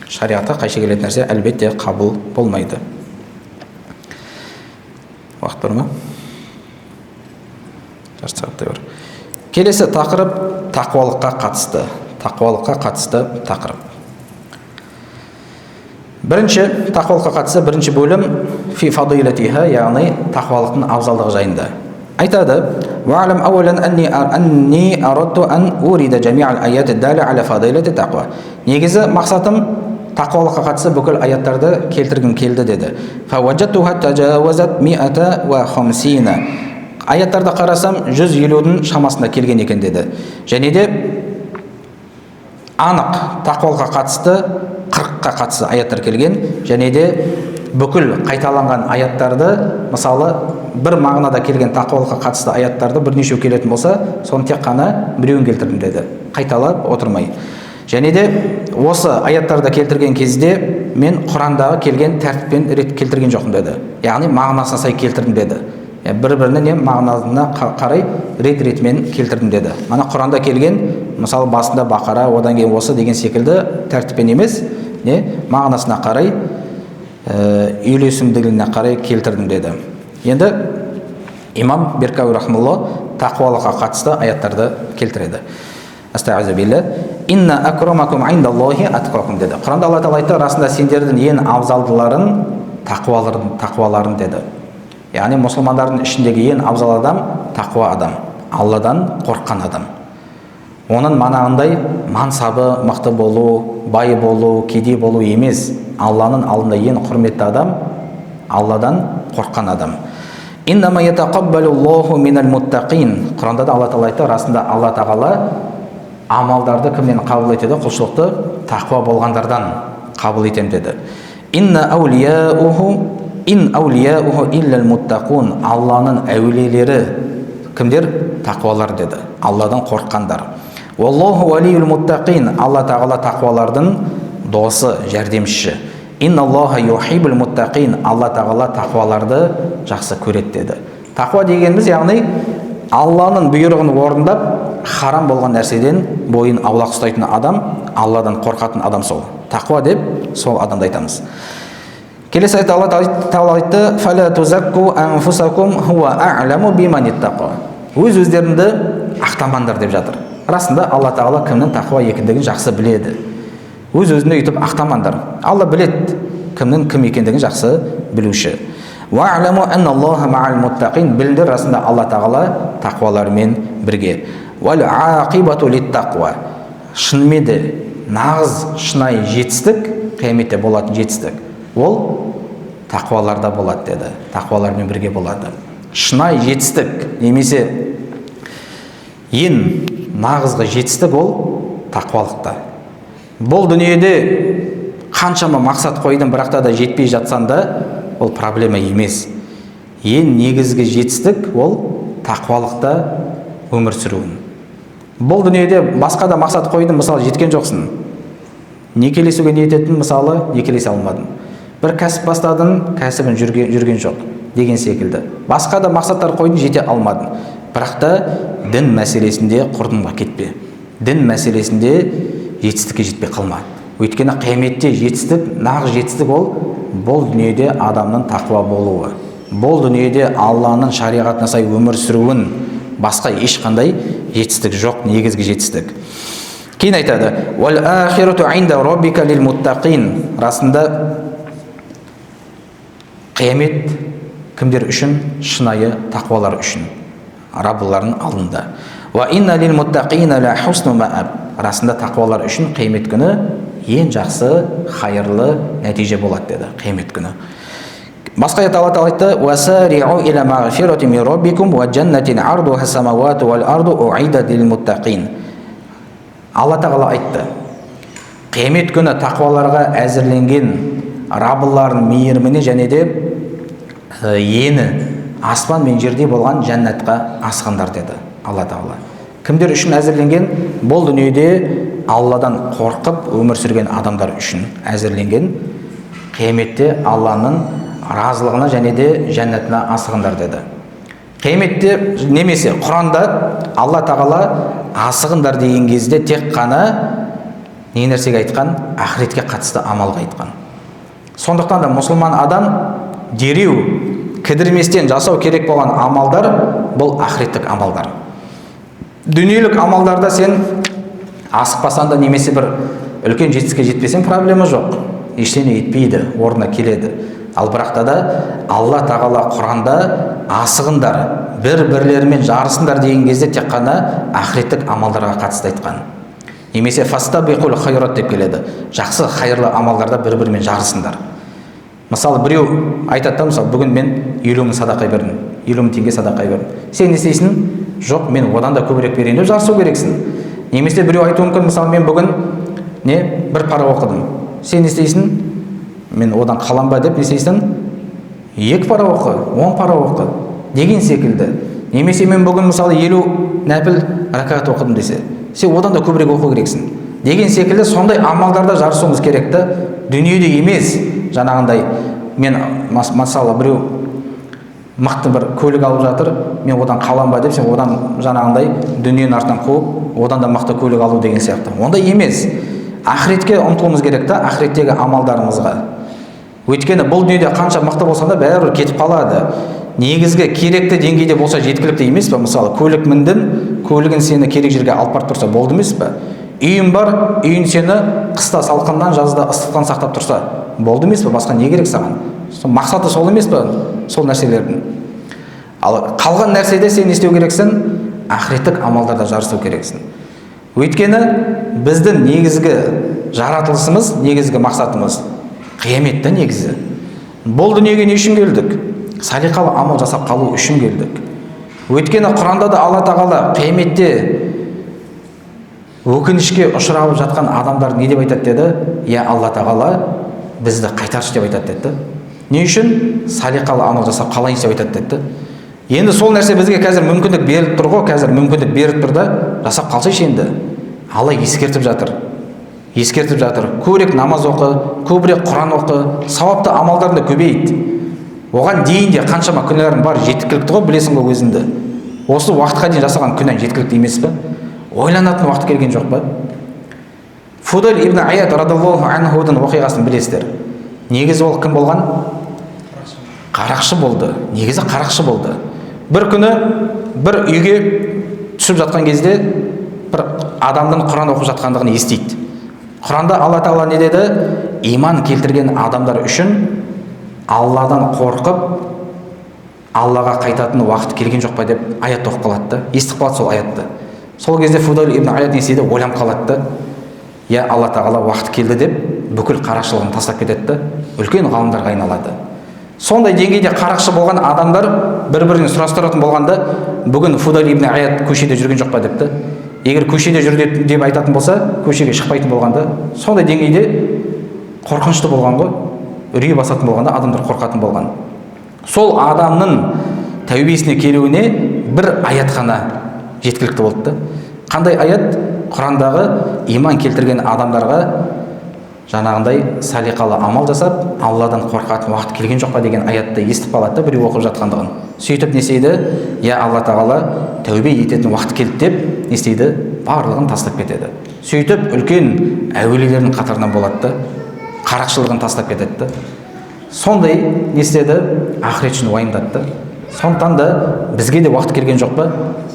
Шариғатқа қайшы келетін нәрсе әлбетте қабыл болмайды. Уақыт бар ма? Жарты сағаттай бар. Келесі тақырып тақуалыққа қатысты. Тақуалыққа қатысты тақырып. Бірінші тақуалыққа қатысты бірінші бөлім фи фадилатиха, яғни тақуалықтың абзалдығы жайында. Айтады: "Вa'lam awwalan anni aradtu an urida jami' al-ayat ad-dala ala fadilati taqwa." Негізі мақсатым тақуалыққа қатысты бүкіл аяттарды келтіргім келді деді. Fa wajadtuha tajawazat 150. Аяттарды қарасам 150-дің шамасында келген екен деді. Және де анық тақуалыққа қатысты 40-қа қатысты аяттар келген. Және де бүкіл қайталанған аяттарды, мысалы бір мағынада келген тақуалыққа қатысты аяттарды бірнеше келетін болса, соны тек қана біреуін келтірдім деді, қайталап отырмай. Және де осы аяттарды келтірген кезде мен Құрандағы келген тәртіппен рет келтірген жоқпын деді. Яғни мағынасына сай келтірдім деді. бір-біріне не мағынасына қарай рет-ретімен келтірдім деді. Мана Құранда келген, мысалы басында Бақара, одан кейін осы деген секілді тәртіппен емес, не мағынасына қарай, үйлесімділігіне қарай келтірдім деді. Енді имам Беркауи рахмаллах тақуалыққа қатысты аяттарды келтіреді. Астағфирулла. Инна акрамакум индаллахи атқакум деді. Құранда Алла Тағала айтты, расында сендердің ең абзалдыларың тақуаларың деді. Яғни мұсылмандардың ішіндегі ең абзал адам тақуа адам, Алладан қорыққан адам. Оның манағындай мансабы мықты болу, бай болу, кедей болу емес. Алланың алдында ең құрметті адам Алладан қорыққан адам. Иннама ятақаббалуллаху минал муттақин. Құранда да Алла Тағала айтты, расында Алла Тағала амалдарды кімнен қабыл етеді? Құлшылықты тақуа болғандардан қабыл етем деді. Инна аулияуху иллал муттақун. Алланың әулиелері кімдер? Тақуалар деді. Алладан қорыққандар. Wallahu валиюл муттақин. Алла Тағала тақуалардың досы, жәрдемшісі. Инналлаха юхиббул муттақин. Алла Тағала тақуаларды жақсы көреді деді. Тақуа дегеніміз, яғни Алланың бұйрығын орындап, харам болған нәрседен бойын аулақ ұстайтын адам, Алладан қорқатын адам сол. Тақуа деп сол адамды айтамыз. Келесі аятта Алла Тағала айтты: "Фала тузакку анфусакум хуа а'ламу биман иттақа." Өз-өздеріңді ақтамаңдар деп жатыр. Расында Алла Тағала кімнің тақуа екендігін жақсы біледі. Өз-өзіне үйтіп ақтамаңдар. Алла біледі кімнің кім екендігін жақсы білуші. Вa'lamu анналлаха ма'ал муттақин. Біліңдер, расында Алла Тағала тақуалармен бірге. Вал ақибату литтақуа. Шынымен де нағыз шынайы жетістік, қияметте болатын жетістік, ол тақуаларда болады деді. Тақуалармен бірге болады. Шынайы жетістік немесе ең нағызғы жетістік ол тақуалықта. Бұл дүниеде қаншама мақсат қойдың, бірақта да жетпей жатсан да, ол проблема емес. Ең негізгі жетістік ол тақуалықта өмір сүруін. Бұл дүниеде басқа да мақсат қойдың, мысалы жеткен жоқсың. Некелесуге ниет еттің, мысалы некелесе алмадың. Бір кәсіп бастадың, кәсібін жүрген жоқ деген секілді. Басқа да мақсаттар қойдың, жете алмадың. Бірақ та дін мәселесінде құрдымға кетпе. Дін мәселесінде жетістікке жетпей қалма. Өйткені қияметте жетістік, нағыз жетістік ол бұл дүниеде адамның тақуа болуы. Бұл дүниеде Алланың шариғатына сай өмір сүруін, басқа ешқандай жетістік жоқ, негізгі жетістік. Кейін айтады: "Вал ахирату инда роббика лил муттақин." Расында қиямет кімдер үшін? Шынайы тақуалар үшін, Раббыларының алдында. Ва инна лил муттақина ла хусну мааб. Расында тақуалар үшін қиямет күні ең жақсы, хайырлы нәтиже болады деді. Қиямет күні. Басқа аятта Алла Тағала айтты: "Васари'у иля магфирати мин раббикум ва джаннатин ардуха самавату вал арду у'идат лил муттақин." Алла Тағала айтты: қиямет күні тақуаларға әзірленген Раббыларының мейіріміне және де ені аспан мен жерде болған жәннатқа асқандар деді Алла Тағала. Кімдер үшін әзірленген? Бұл дүниеде Алладан қорқып өмір сүрген адамдар үшін әзірленген, қияметте Алланың разылығына және де жәннатына асығындар деді. Қияметте немесе Құранда Алла Тағала асығындар деген кезде тек қана не нәрсеге айтқан? Ақыретке қатысты амалға айтқан. Сондықтан да мұсылман адам дереу кідірместен жасау керек болған амалдар бұл ақыреттік амалдар. Дүниелік амалдарда сен асықпасан да немесе бір үлкен жетістікке жетпесең проблема жоқ. Ештеңе етпейді, орнына келеді. Ал бірақта да Алла Тағала Құранда асығындар, бір-бірлерімен жарысыңдар деген кезде тек қана ақыреттік амалдарға қатысты айтқан. Немесе фастабиқул хайрат деп келеді. Жақсы хайырлы амалдарда бір-бірімен жарысыңдар. Мысалы біреу айтады, мысалы бүгін мен 50 мың садақа бердім, 50 мың теңге садақа бердім. Сен не істейсің? Жоқ, мен одан да көбірек берейін деп жарысу керексің. Немесе біреу айтуы мүмкін, мысалы мен бүгін бір пара оқыдым. Сен не істейсің? Мен одан қалам ба деп не істейсің? 2 пара оқы, 10 пара оқы деген секілді. Немесе мен бүгін мысалы 50 нәпіл ракат оқыдым десе, сен одан да көбірек оқу керексің деген секілді. Сондай амалдарда жарысуымыз керекті. Дүниеде емес, жаңағындай мен мысалы біреу мықты бір көлік алып жатыр, мен одан қалам ба деп, сен одан жаңағындай дүниенің артынан қуып, одан да мықты көлік алу деген сияқты. Ондай емес. Ақыретке ұмтылуымыз керек та, ақыреттегі амалдарымызға. Өйткені бұл дүниеде қанша мықты болса да бәрібір кетіп қалады. Негізгі керекті деңгейде болса жеткілікті емес пе? Мысалы, көлік міндің, көлігін сені керек жерге алып барып тұрса болды емес пе? Үйің бар, үйің сені қыста салқыннан, жазда ыстықтан сақтап тұрса болды емес пе? Басқа не керек саған? Мақсаты сол емес пе? Сол нәрселердің. Ал қалған нәрседе сен не істеу керексің? Ақыреттік амалдарда жарысу керексің. Өйткені біздің негізгі жаратылысымыз, негізгі мақсатымыз қияметте негізі. Бұл дүниеге не үшін келдік? Салиқалы амал жасап қалу үшін келдік. Өйткені Құранда да Алла тағала қияметте өкінішке ұшырап жатқан адамдар не деп айтады деді? Я Алла тағала бізді қайтаршы деп айтады деді. Не үшін? Салиқалы амал жасап қалайыншы деп айтады деді. Енді сол нәрсе бізге қазір мүмкіндік беріліп тұр ғой, қазір мүмкіндік беріп тұр да, жасап қалсайшы енді. Алла ескертіп жатыр. Ескертіп жатыр. Көбірек намаз оқы, көбірек Құран оқы, сауапты амалдарында көбейт. Оған дейін де қаншама күнәларың бар, жеткілікті ғой, білесің ғой өзіңді. Осы уақытқа дейін жасаған күнәң жеткілікті емес пе? Ойланатын уақыт келген жоқ па? Фудайл ибн Аят радиллаху анхудың оқиғасын білесіздер. Негізі ол кім болған? Қарақшы болды. Негізі қарақшы болды. Бір күні бір үйге түсіп жатқан кезде бір адамның Құран оқып жатқандығын естиді. Құранда Алла тағала не деді? Иман келтірген адамдар үшін Алладан қорқып Аллаға қайтатын уақыт келген жоқ па деп аят оқып қалады да. Естіп қалады сол аятты. Сол кезде Фудайл ибн Аят не істейді? Ойланып қалады да. Я Алла тағала уақыт келді деп бүкіл қарақшылығын тастап кетеді да, үлкен ғалымдарға айналады. Сондай деңгейде қарақшы болған адамдар бір-бірінен сұрастыратын болғанда, бүгін Фудайл ибн Аят көшеде жүрген жоқ па депті. Егер көшеде жүр деп айтатын болса, көшеге шықпайтын болғанда, сондай деңгейде қорқынышты болған ғой, үрей басатын болғанда адамдар қорқатын болған. Сол адамның тәубесіне келуіне бір аят қана жеткілікті болды да. Қандай аят? Құрандағы иман келтірген адамдарға жаңағындай салиқалы амал жасап, Алладан қорқатын уақыт келген жоқ па деген аятты естіп қалады да, біреу оқып жатқандығын. Сөйтіп не істейді? Я Алла тағала тәубе ететін уақыт келді деп не істейді? Барлығын тастап кетеді. Сөйтіп үлкен әулиелердің қатарынан болады да, қарақшылығын тастап кетеді да. Сондай не істеді? Ақырет үшін уайымдады. Сондықтан да бізге де уақыт келген жоқ па?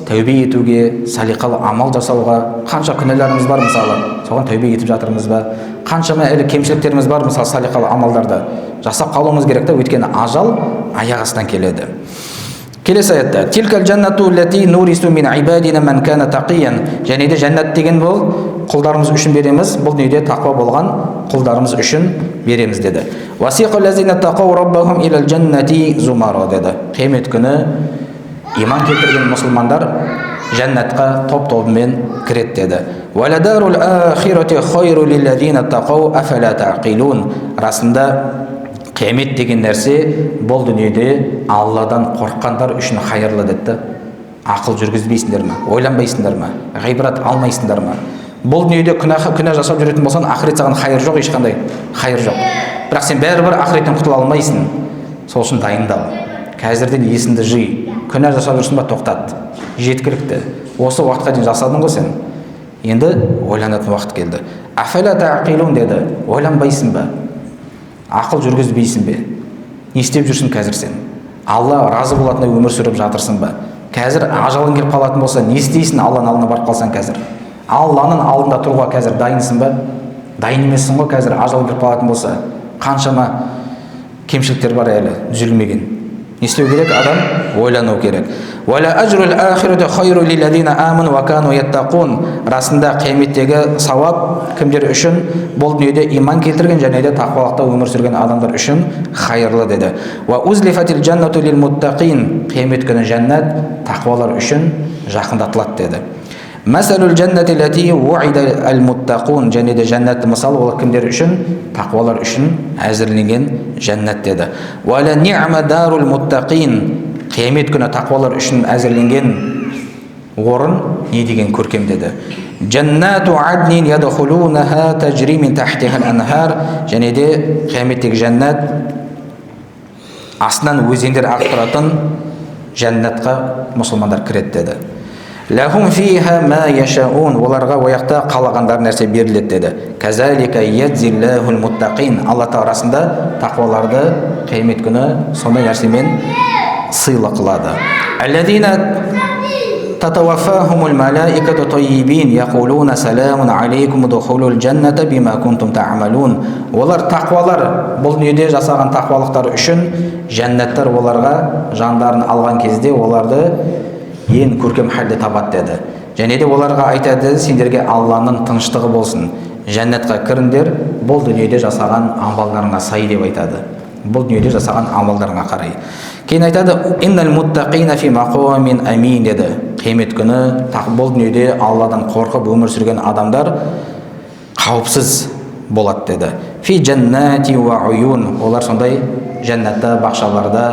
Тәубе етуге, салиқалы амал жасауға. Қанша күнәларымыз бар мысалы, соған тәубе етіп жатырмыз ба? Қаншама әлі кемшіліктеріміз бар мысалы салиқалы амалдарды жасап қалуымыз керек та, өйткені ажал аяқ астынан келеді. Келесі аятта: "Тилкал джаннату лати нурису мин ибадина ман кана тақиян." Және де жәннат деген бұл құлдарымыз үшін береміз, бұл дүниеде тақуа болған құлдарымыз үшін береміз деді. "Васиқал лазина тақау раббахум илал джаннати зумара" деді. Қиямет күні иман келтірген мұсылмандар жәннатқа топ-тобымен кіреді деді. "Валадарул ахирати хайру лиллазина тақау афала тақилун." Расында қиямет деген нәрсе бұл дүниеде Алладан қорыққандар үшін хайырлы деді. Ақыл жүргізбейсіңдер ме? Ойланбайсыңдар ма? Ғибрат алмайсыңдар ма? Бұл дүниеде күнә жасап жүретін болсаң, ақырет саған хайыр жоқ, ешқандай хайыр жоқ. Бірақ сен бәрібір ақыреттен құтыла алмайсың. Сол үшін дайындал. Қазірден есіңді жи. Күнә жасап жүрсің ба, тоқтат. Жеткілікті. Осы уақытқа дейін жасадың ғой сен. Енді ойланатын уақыт келді. Афала тақилун деді. Ойланбайсың ба? Ақыл жүргізбейсің бе? Не істеп жүрсің қазір сен? Алла разы болатындай өмір сүріп жатырсың ба? Қазір ажалың келіп қалатын болса, не істейсің? Алланың алдына барып қалсаң қазір. Алланың алдында тұруға қазір дайынсың ба? Дайын емессің ғой қазір, ажал келіп қалатын болса. Қаншама кемшіліктер бар әлі түзелмеген. Не істеу керек? Адам ойлану керек. "Вала ажрул ахирати хайру лиллазина аману ва кану яттақун." Расында қияметтегі сауап кімдер үшін? Бұл дүниеде иман келтірген және де тақуалықта өмір сүрген адамдар үшін хайырлы деді. "Ва узлифатил джаннату лил муттақин." Қиямет күні жәннат тақуалар үшін жақындатылады деді. "Масалул джаннати лати уида ал муттақун." Және де жәннатты мысалы ол кімдер үшін? Тақуалар үшін әзірленген жәннат деді. "Ва ла ни'ма дарул муттақин." Қиямет күні тақуалар үшін әзірленген орын не деген көркем деді. "Джаннату аднин ядхулунаха тажри мин тахтиха ал-анхар." Және де қияметтегі жәннат астынан өзендер ағып тұратын жәннатқа мұсылмандар кіреді деді. Лахум фиха ма яшаун, оларға ояқта қалағандар нәрсе беріледі деді. Казалика ядзиллахул муттақин, Алла тағаласында тақуаларды қиямет күні сондай нәрсемен сыйлы қылады. Алладина татаваффахумул малаикату таййибин яқулуна саламун алейкум удхулул жанната бима кунтум та'малун. Олар тақуалар, бұл дүниеде жасаған тақуалықтары үшін жәннаттар оларға жандарын алған кезде оларды ең көркем халде табады деді. Және де оларға айтады, сендерге Алланың тыныштығы болсын, жәннатқа кіріңдер, бұл дүниеде жасаған амалдарыңа сай деп айтады. Бұл дүниеде жасаған амалдарыңа қарай. Кейін айтады, иннал муттақина фи мақамин амин деді. Қиямет күні бұл дүниеде Алладан қорқып өмір сүрген адамдар қауіпсіз болады деді. Фи жаннати ва уюн, олар сондай жәннатта, бақшаларда,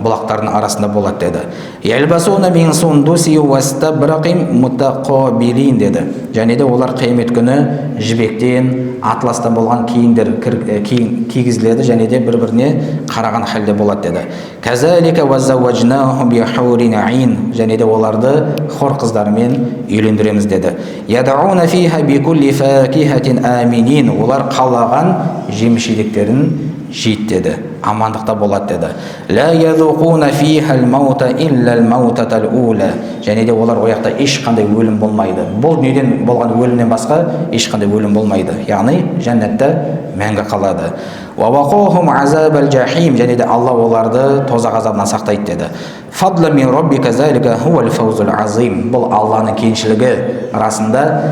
бұлақтардың арасында болады деді. Ялбасуна мин сундуси вастабрақим мутақабилин деді. Және де олар қиямет күні жібектен, атластан болған киімдер кигізіледі, және де бір-біріне қараған халде болады деді. Казалика вазавважнахум бихурин айн, және де оларды хор қыздарымен үйлендіреміз деді. Ядауна фиха бикулли факихатин аминин, олар қалаған жеміс-жидектерін жейді деді, амандықта болады деді. Ла язуқуна фихал маута иллал маутатал ула, және де олар ояқта ешқандай өлім болмайды. Бұл дүниеден болған өлімнен басқа ешқандай өлім болмайды. Яғни жәннатта мәңгі қалады. Ва вақохум азабал жахим, және де Алла оларды тозақ азабынан сақтайды деді. Фадла мин роббика залика хувал фаузул азим, бұл Алланың кеңшілігі расында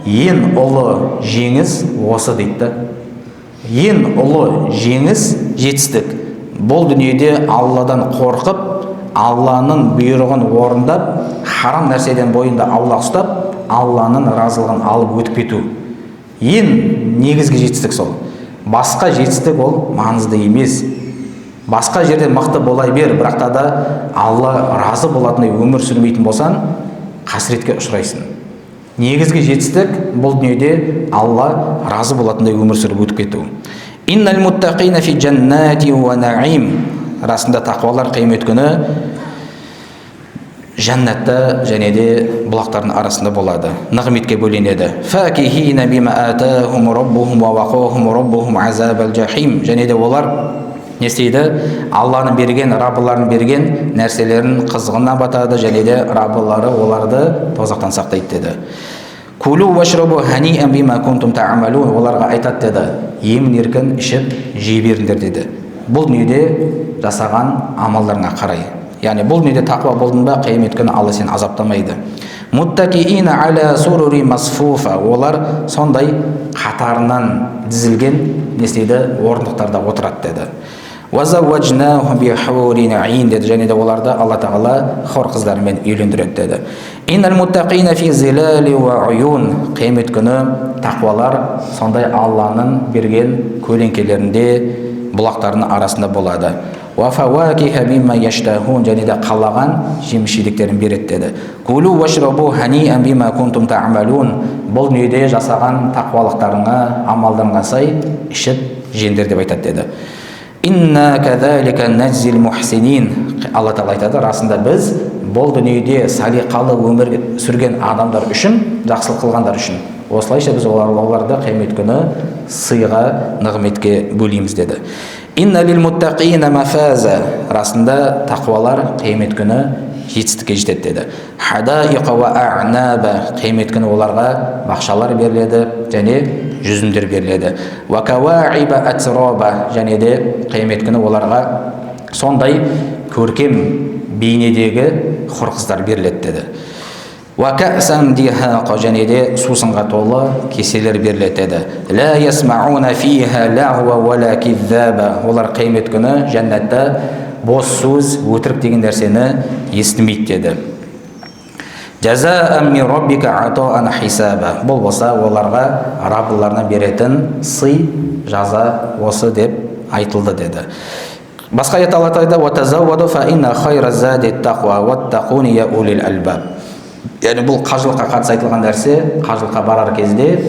ең ұлы жеңіс осы дейді. Ең ұлы жеңіс, жетістік бұл дүниеде Алладан қорқып, Алланың бұйрығын орындап, харам нәрседен бойында аулақ ұстап, Алланың разылығын алып өтіп кету. Ең негізгі жетістік сол. Басқа жетістік ол маңызды емес. Басқа жерде мықты болай бер, бірақ та Алла разы болатындай өмір сүрмейтін болсан, қасіретке ұшырайсың. Негізгі жетістік бұл дүниеде Алла разы болатындай өмір сүріп өтіп кету. Иннал муттақина фи жаннати ва наим, расында тақуалар қиямет күні жәннатта және де бұлақтардың арасында болады, нығметке бөленеді. Факихина бима атахум раббухум ва вақахум раббухум азабал жахим, және де олар не істейді? Алланың берген, Раббыларын берген нәрселерін қызығына батады, және де Раббылары оларды тозақтан сақтайды деді. Кулу вашрабу ханиан бима кунтум та'малун, оларға айтады деді, емін еркін ішіп жей беріңдер деді. Бұл дүниеде жасаған амалдарыңа қарай. Яғни бұл дүниеде тақуа болдың ба, қиямет күні Алла сені азаптамайды. Муттакиина аля сурури масфуфа, олар сондай қатарынан дізілген не істейді? Орындықтарда отырады деді. Вазавважнахум бихурин айн деді, және де оларды Алла тағала хор қыздарымен үйлендіреді деді. Иннал муттақина фи зилали ва уюн, қиямет күні тақуалар сондай Алланың берген көлеңкелерінде, бұлақтарының арасында болады. Ва фавакиха мимма яштахун, және де қалаған жеміс-жидектерін береді деді. Кулу вашрабу ханиан бима кунтум та'малун, бұл дүниеде жасаған тақуалықтарыңа, амалдарыңа сай ішіп жеңдер деп айтады деді. Инна кадалика наззил мухсинин, Алла тағала айтады, расында біз бұл дүниеде салиқалы өмір сүрген адамдар үшін, жақсылық қылғандар үшін, осылайша біз оларды қиямет күні сыйға, нығметке бөлейміз деді. Инна лил муттақина мафаза, расында тақуалар қиямет күні жетістікке жетеді деді. Хадаиқа ва а'наба, қиямет күні оларға бақшалар беріледі және жүзімдер беріледі. Ва каваиба атраба, және де қиямет күні оларға сондай көркем бейнедегі хор қыздар беріледі деді. Ва касан дихақа, және де сусынға толы кеселер беріледі деді. Ла ясмауна фиха лахва ва ла киззаба, олар қиямет күні жәннатта бос сөз, өтірік деген нәрсені естімейді деді. Жазаан мин роббика атаан хисаба, бұл болса оларға Раббыларынан беретін сый, жаза осы деп айтылды деді. Басқа аят Алла айтады: "Ва тазавваду фа инна хайра зади тақва ваттақуни я улил альбаб". Яғни бұл қажылыққа қатысты айтылған нәрсе, қажылыққа барар кезде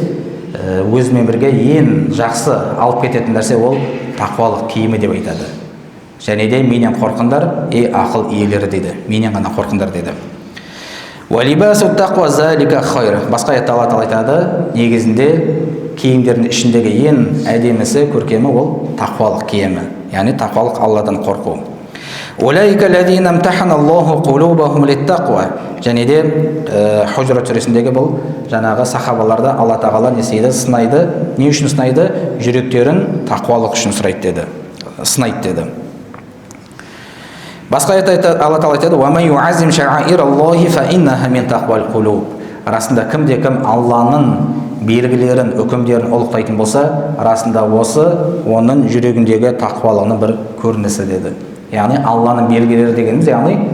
өзімен бірге ең жақсы алып кететін нәрсе ол тақуалық киімі деп айтады. және де менен қорқыңдар, ей ақыл иелері деді. Менен ғана қорқыңдар деді. Басқа аятта Алла Тағала айтады, негізінде киімдердің ішіндегі ең әдемісі, көркемі ол тақуалық киімі, яғни тақуалық, Алладан қорқу. Және де Худжрат сүресіндегі бұл жаңағы сахабаларды Алла Тағала не істейді, сынайды. Не үшін сынайды? Жүректерін тақуалық үшін сынайды деді. Басқа аятта Алла Тағала айтады: расында кімде-кім Алланың белгілерін, үкімдерін ұлықтайтын болса, расында осы оның жүрегіндегі тақуалығының бір көрінісі деді. Яғни Алланың белгілері дегеніміз, яғни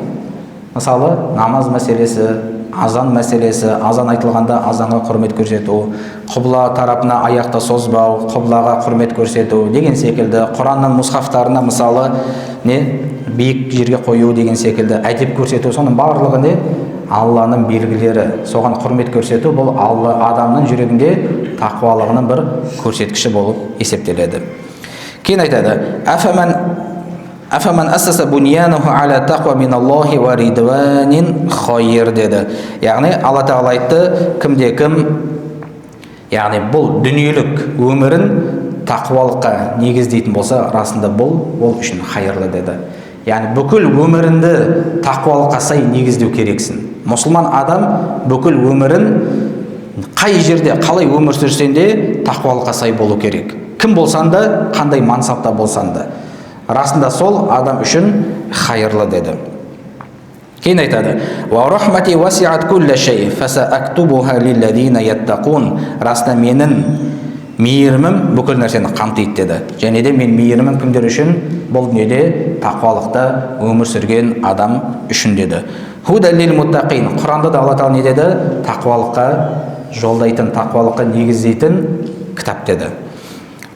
мысалы намаз мәселесі, азан мәселесі, азан айтылғанда азанға құрмет көрсету, құбла тарапына аяқты созбау, құблаға құрмет көрсету деген секілді, Құранның мұсхафтарына мысалы биік жерге қою деген секілді әдеп көрсету, соның барлығы не? Алланың белгілері, соған құрмет көрсету, бұл адамның жүрегінде тақуалығының бір көрсеткіші болып есептеледі. Кейін айтады: Афаман ассаса буньянаху аля тақва миналлахи ва ридванин хайр деді. Яғни Алла Тағала айтты, кімде-кім, яғни бұл дүниелік өмірін тақуалыққа негіздейтін болса, расында бұл ол үшін хайырлы деді. Яғни бүкіл өміріңді тақуалыққа сай негіздеу керексің. Мұсылман адам бүкіл өмірін қай жерде, қалай өмір сүрсең де тақуалыққа сай болу керек. Кім болсан да, қандай мансапта болсан да, расында сол адам үшін хайырлы деді. Кейін айтады: расында менің мейірімім бүкіл нәрсені қамтиды деді. Және де мен мейірімім кімдер үшін? Бұл дүниеде тақуалықта өмір сүрген адам үшін деді. Құранда да Алла Тағала не деді? Тақуалыққа жолдайтын, тақуалыққа негіздейтін кітап деді.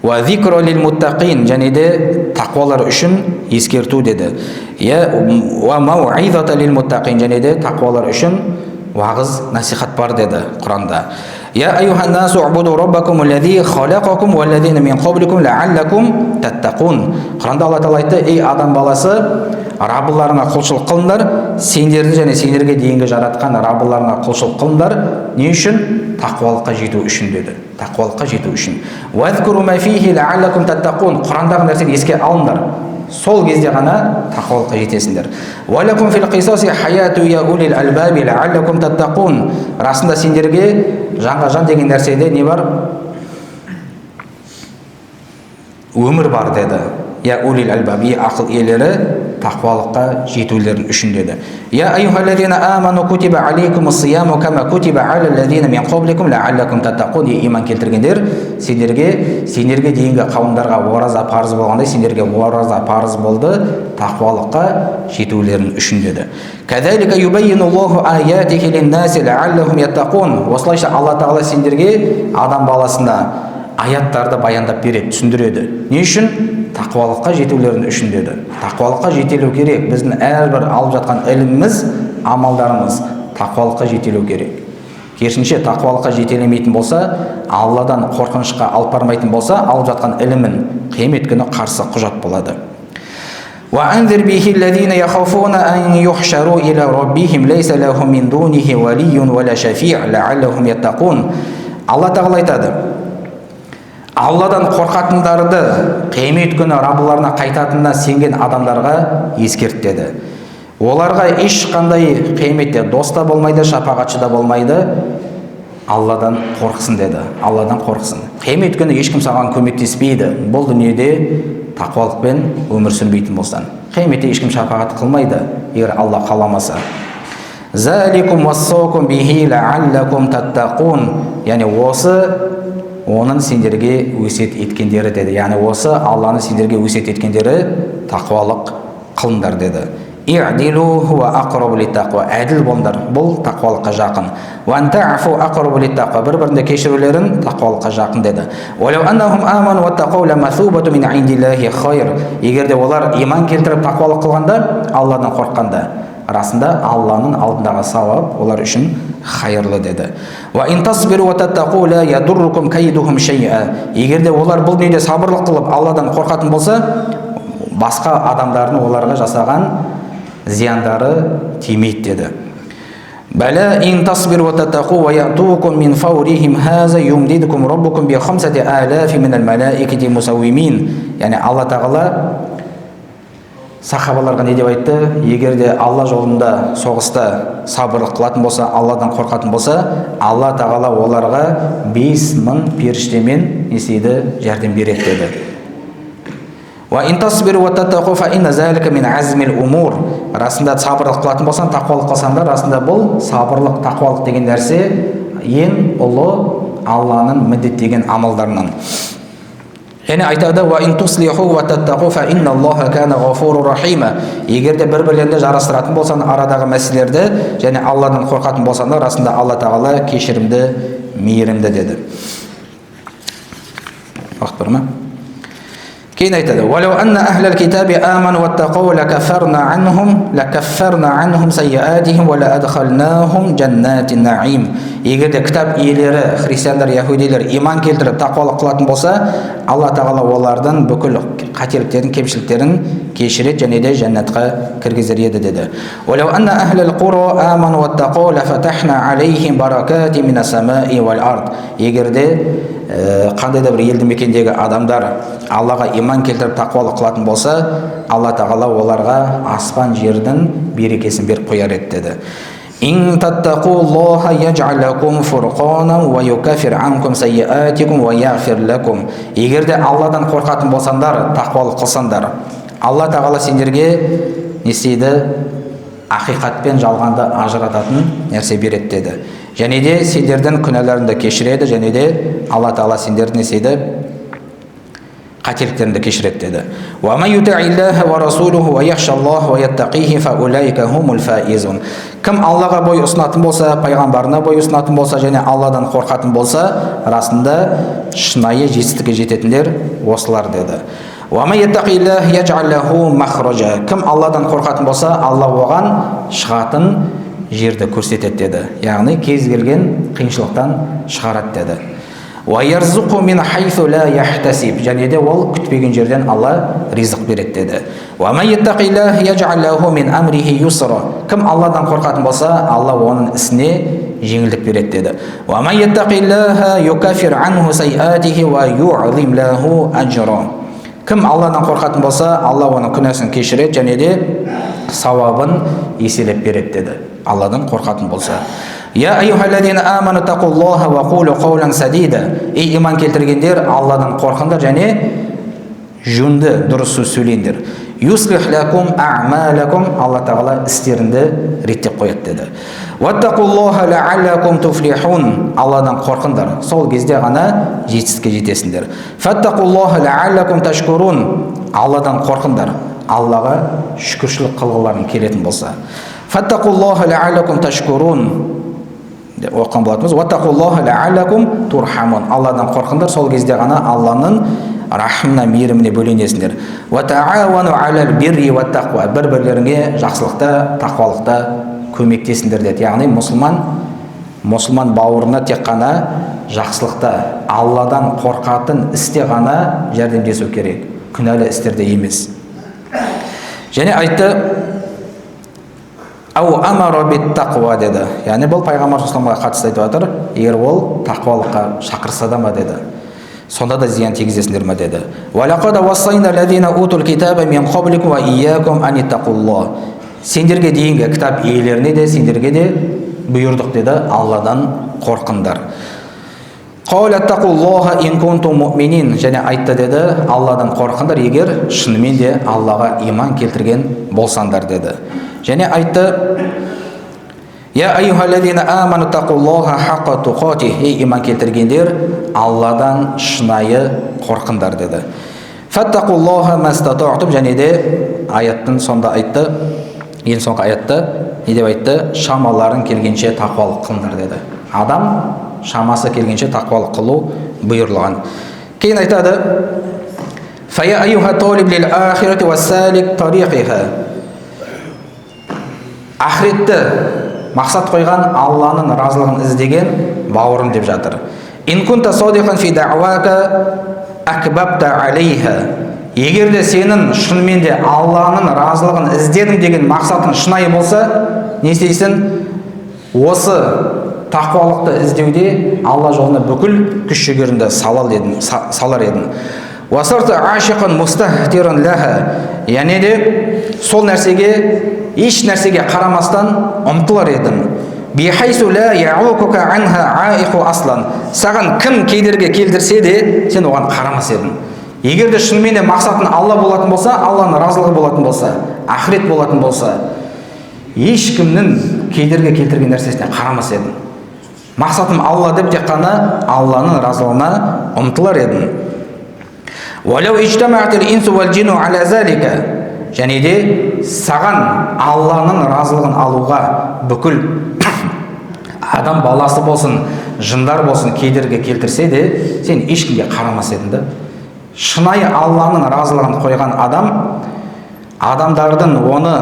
Және де тақуалар үшін ескерту деді. Және де тақуалар үшін уағыз, насихат бар деді Құранда. Құранда Алла Тағала айтты: ей адам баласы, Раббыларыңа құлшылық қылыңдар, сендерді және сендерге дейінгі жаратқан Раббыларыңа құлшылық қылыңдар. Не үшін? Тақуалыққа жету үшін деді. Тақуалыққа жету үшін. Құрандағы нәрсені еске алыңдар, сол кезде ғана тақуалыққа жетесіңдер. Расында сендерге жанға жан деген нәрседе не бар? Өмір бар деді. Я улил альбаб, ақыл иелері тақуалыққа жетулерін үшін деді. Я айюхаллазина аману кутиба алейкумус сияму кама кутиба алаллазина мин qablikum лааллакум таттақун. Иман келтіргендер, сендерге дейінгі қауымдарға ораза парыз болғандай, сендерге ораза парыз болды тақуалыққа жетулерін үшін деді. Кадалика юбаййинуллаху аятихи линнаси лааллахум яттақун. Осылайша Алла Тағала сендерге, адам баласына аяттарды баяндап береді, түсіндіреді. Не үшін? Тақуалыққа жетулерін үшін деді. Тақуалыққа жетелеу керек. Біздің әрбір алып жатқан іліміміз, амалдарымыз тақуалыққа жетелеу керек. Керісінше тақуалыққа жетелемейтін болса, Алладан қорқынышқа алып бармайтын болса, алып жатқан ілімін қиямет күні қарсы құжат болады. وأنذر به الذين يخافون أن يحشروا إلى ربهم ليس لهم من دونه ولي ولا شفيع لعلهم يتقون. Алла Тағала айтады: Алладан қорқатындарды қиямет күні Раббыларына қайтатынына сенген адамдарға ескерт деді. Оларға ешқандай қияметте дос та болмайды, шапағатшы да болмайды. Алладан қорқсын деді. Алладан қорқсын. Қиямет күні ешкім саған көмектеспейді. Бұл дүниеде тақуалықпен өмір сүрмейтін болсан. Қияметте ешкім шапағат қылмайды, егер Алла қаламаса. Заликум вассакум бихи лааллакум таттақун. Яғни осы оның сендерге өсиет еткендері деді. Яғни осы Алланы сендерге өсиет еткендері тақуалық қылыңдар деді. И'дилу хуа ақрабу литтақва. Әділ болыңдар, бұл тақуалыққа жақын. Ва антаъфу ақрабу литтақва. Бір-біріне кешірулерін тақуалыққа жақын деді. Уалау аннахум аману ваттақау ламасубату мин индиллахи хайр. Егер де олар иман келтіріп тақуалық қылғанда, Алладан қорыққанда, расында Алланың алдындағы сауап олар үшін хайырлы деді. Ва ин тасбиру ва таттақу ла ядуррукум кайдухум шай'a. Егер де олар бұл дүниеде сабырлық қылып Алладан қорқатын болса, басқа адамдардың оларға жасаған зияндары тимейді деді. Бәлә ин тасбиру ва таттақу ва я'тукум мин фаурихим хаза юмдидукум раббукум би хамсати алафи минал малаикати мусаввимин. Яғни Алла тағала сахабаларға не деп айтты? Егер де Алла жолында соғыста сабырлық қылатын болса, Алладан қорқатын болса, Алла тағала оларға 5000 періштемен не істейді? Жәрдем береді деді. Расында сабырлық қылатын болсаң, тақуалық қылсаңдар, расында бұл сабырлық, тақуалық деген нәрсе ең ұлы Алланың міндеттеген амалдарынан. Яғни айтады: егер де бір-бірлеріне жарастыратын болсаң, арадағы мәселелерді және Алладан қорқатын болсаңдар, расында Алла тағала кешірімді, мейірімді деді. Уақыт бар ма? Кейін айтады: "Валау анна ахлал китаби аману ваттақау лакаффарна анхум сайyiатихим ва лаадхалнахум джаннатин наим." Егер де кітап иелері, христиандар, яһудилер иман келтіріп тақуалық қылатын болса, Алла тағала олардан бүкіл қателіктерін, кемшіліктерін кешіреді және де жәннатқа кіргізер еді деді. "Валау анна ахлал қура аману ваттақау лафатахна алейхим баракати минас самаи вал ард." Егер де қандай да бір елді мекендегі адамдар Аллаға иман келтіріп тақуалық қылатын болса, Алла тағала оларға аспан жердің берекесін беріп қояр еді деді. "Ин таттақуллаха ядж'ал лакум фурқанан ва юкаффир анкум сайyiатикум ва яғфир лакум." Егер де Алладан қорқатын болсаңдар, тақуалық қылсаңдар, Алла тағала сендерге не істейді? Ақиқат пен жалғанды ажырататын нәрсе береді деді. Және де сендердің күнәларыңды кешіреді, және де Алла тағала сендерді не істейді? Қателіктеріңді кешіреді деді. "Ва ман юта'иллаха ва расулуху ва яхшаллаха ва яттақихи фа улайка хумул фаизун." Кім Аллаға бой ұсынатын болса, пайғамбарына бой ұсынатын болса және Алладан қорқатын болса, расында шынайы жетістікке жететіндер осылар деді. "Ва ман яттақиллаха ядж'ал лаху махраджа." Кім Алладан қорқатын болса, Алла оған шығатын жерді көрсетеді деді. Яғни кез келген қиыншылықтан шығарады деді. وَيَرْزُقُ مِنْ حَيْثُ لَا يَحْتَسِبْ. Және де ол күтпеген жерден Алла ризық береді деді. وَمَنْ يَتَّقِ اللَّهَ يَجْعَلْ لَهُ مِنْ أَمْرِهِ يُسْرًا. Кім Алладан қорқатын болса, Алла оның ісіне жеңілдік береді деді. وَمَنْ يَتَّقِ اللَّهَ يُكَفِّرْ عَنْهُ سَيِّئَاتِهِ وَيُعْظِمْ لَهُ أَجْرًا. Кім Алладан қорқатын болса, Алла оның күнәсін кешіреді және де сауабын еселеп береді деді. Алладан қорқатын болса. "Я айюхаллазина аману тақуллаха ва қулу қаулан садида." Ей иман келтіргендер, Алладан қорқыңдар және жөнді, дұрыс сөз сөйлеңдер. "Юслих лакум а'малакум." Алла тағала істеріңді реттеп қояды деді. "Ваттақуллаха ла'аллакум туфлихун." Алладан қорқыңдар, сол кезде ғана жетістікке жетесіңдер. "Фаттақуллаха ла'аллакум ташкурун." Алладан қорқыңдар, Аллаға шүкіршілік қылғыларың келетін болса. "Фаттақуллаха ла'аллакум ташкурун." Оққан болатымыз. "Ваттақуллаха ла'аллакум турхамун." Алладан қорқыңдар, сол кезде ғана Алланың рахымына, мейіріміне бөленесіңдер. "Вата'авану алал бирри ва тақва." Бір-бірлеріңе жақсылықта, тақуалықта көмектесіңдер деді. Яғни мұсылман бауырына тек қана жақсылықта, Алладан қорқатын істе ғана жәрдемдесу керек, күнәлі істерде емес. Және айтты: "Ау амара бит тақва" деді. Яғни бұл пайғамбар саллаллаху қатысты айтып жатыр. Егер ол тақуалыққа шақырса да ма деді, сонда да зиян тигізесіңдер ме деді. "Валақад вассайна лазина утул китаба мин қабликум ва ийякум ан иттақуллах." Сендерге дейінгі кітап иелеріне де сендерге де бұйырдық деді, Алладан қорқыңдар. "Қаула тақуллаха ин кунтум муъминин." Және айтты деді, Алладан қорқыңдар егер шынымен де Аллаға иман келтірген болсаңдар деді. Және айтты: "Я айюхаллазина аману тақуллаха хаққа туқатих." Ей иман келтіргендер, Алладан шынайы қорқыңдар деді. "Фаттақуллаха мастатаътум." Және де аяттың сонда айтты, ең соңғы аятта не деп айтты? "Шамаларың келгенше тақуалық қылыңдар" деді. Адам шамасы келгенше тақуалық қылу бұйырылған. Кейін айтады: "Фая айюха талиб лил ахирати ва салик тариқиха." Ахиретті мақсат қойған, Алланың разылығын іздеген бауырым деп жатыр. "Ин кунта садиқан фи даъвака акбабта алейха." егер де сенің шынымен де Алланың разылығын іздедім деген мақсатың шынайы болса, не істейсің? Осы тақуалықты іздеуде Алла жолына бүкіл күш-жігеріңді салар едің. Уасарта ашиқан мустахтиран лаха, яғни де сол нәрсеге, еш нәрсеге қарамастан ұмтылар едің. Бихайсу ла яукука анха аиқу аслан, саған кім кедергі келтірсе де сен оған қарамас едің. Егер де шынымен де мақсатың Алла болатын болса, Алланың разылығы болатын болса, ақырет болатын болса, ешкімнің кедергі келтірген нәрсесіне қарамас едің. Мақсатым Алла деп тек қана Алланың разылығына ұмтылар едің. Уалау ижтамаатил инсу вал джинну аля залика, және де саған Алланың разылығын алуға бүкіл адам баласы болсын, жындар болсын кедергі келтірсе де, сен ешкімге қарамас едің да. Шынайы Алланың разылығын қойған адам, адамдардың оны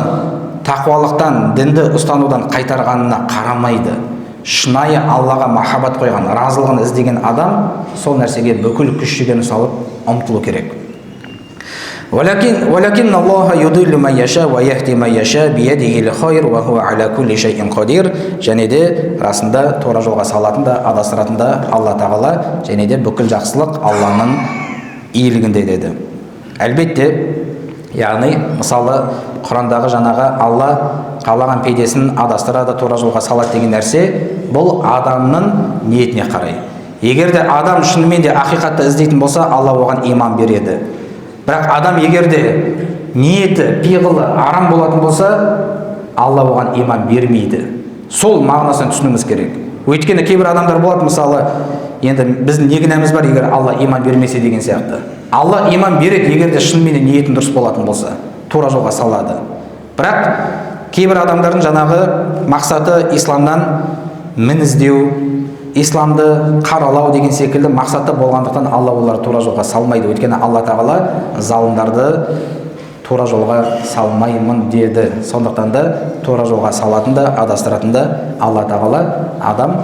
тақуалықтан, дінді ұстанудан қайтарғанына қарамайды. Шынайы Аллаға махаббат қойған, разылығын іздеген адам сол нәрсеге бүкіл күш-жігерін салып ұмтылу керек. Валакин Аллаха юдиллу ман яша ва яхди ман яша биядихил хайр ва хуа аля кулли шайин қадир. Және де расында тура жолға салатын да, адастыратын да Алла Тағала, және де бүкіл жақсылық Алланың иелігінде деді. Әлбетте, яғни мысалы Құрандағы жаңағы Алла қалаған пейдесін адастырады, тура жолға салады деген нәрсе, бұл адамның ниетіне қарай. Егер де адам шынымен де ақиқатты іздейтін болса, Алла оған иман береді. Бірақ адам егер де ниеті, пиғылы арам болатын болса, Алла оған иман бермейді. Сол мағынасын түсінуіміз керек. Өйткені кейбір адамдар болады, мысалы, енді біздің не кінәміз бар егер Алла иман бермесе деген сияқты. Алла иман береді егер де шынымен ниетін дұрыс болатын болса, тура жолға салады. Бірақ кейбір адамдардың жаңағы мақсаты исламнан мін іздеу, исламды қаралау деген секілді мақсаты болғандықтан Алла олар тура жолға салмайды. Өйткені Алла Тағала залымдарды тура жолға салмаймын деді. Сондықтан да тура жолға салатын да, адастыратын да Алла Тағала. Адам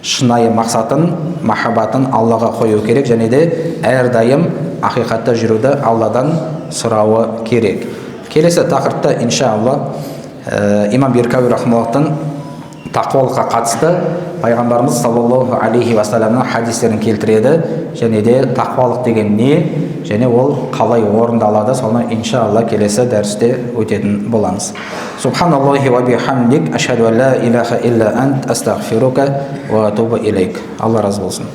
шынайы мақсатын, махаббатын Аллаға қою керек, және де әрдайым ақиқатта жүруді Алладан сұрауы керек. Келесі тақырыпта иншалла имам Беркауи рахмаллахтан тақуалыққа қатысты пайғамбарымыз саллаллаху алейхи уассаламның хадистерін келтіреді, және де тақуалық деген не, және ол қалай орындалады, соны иншалла келесі дәрісте өтетін боламыз. Субханаллахи ва бихамдик, ашхаду ан ла илаха илля ант, астағфирука ва атубу илейк. Алла разы болсын.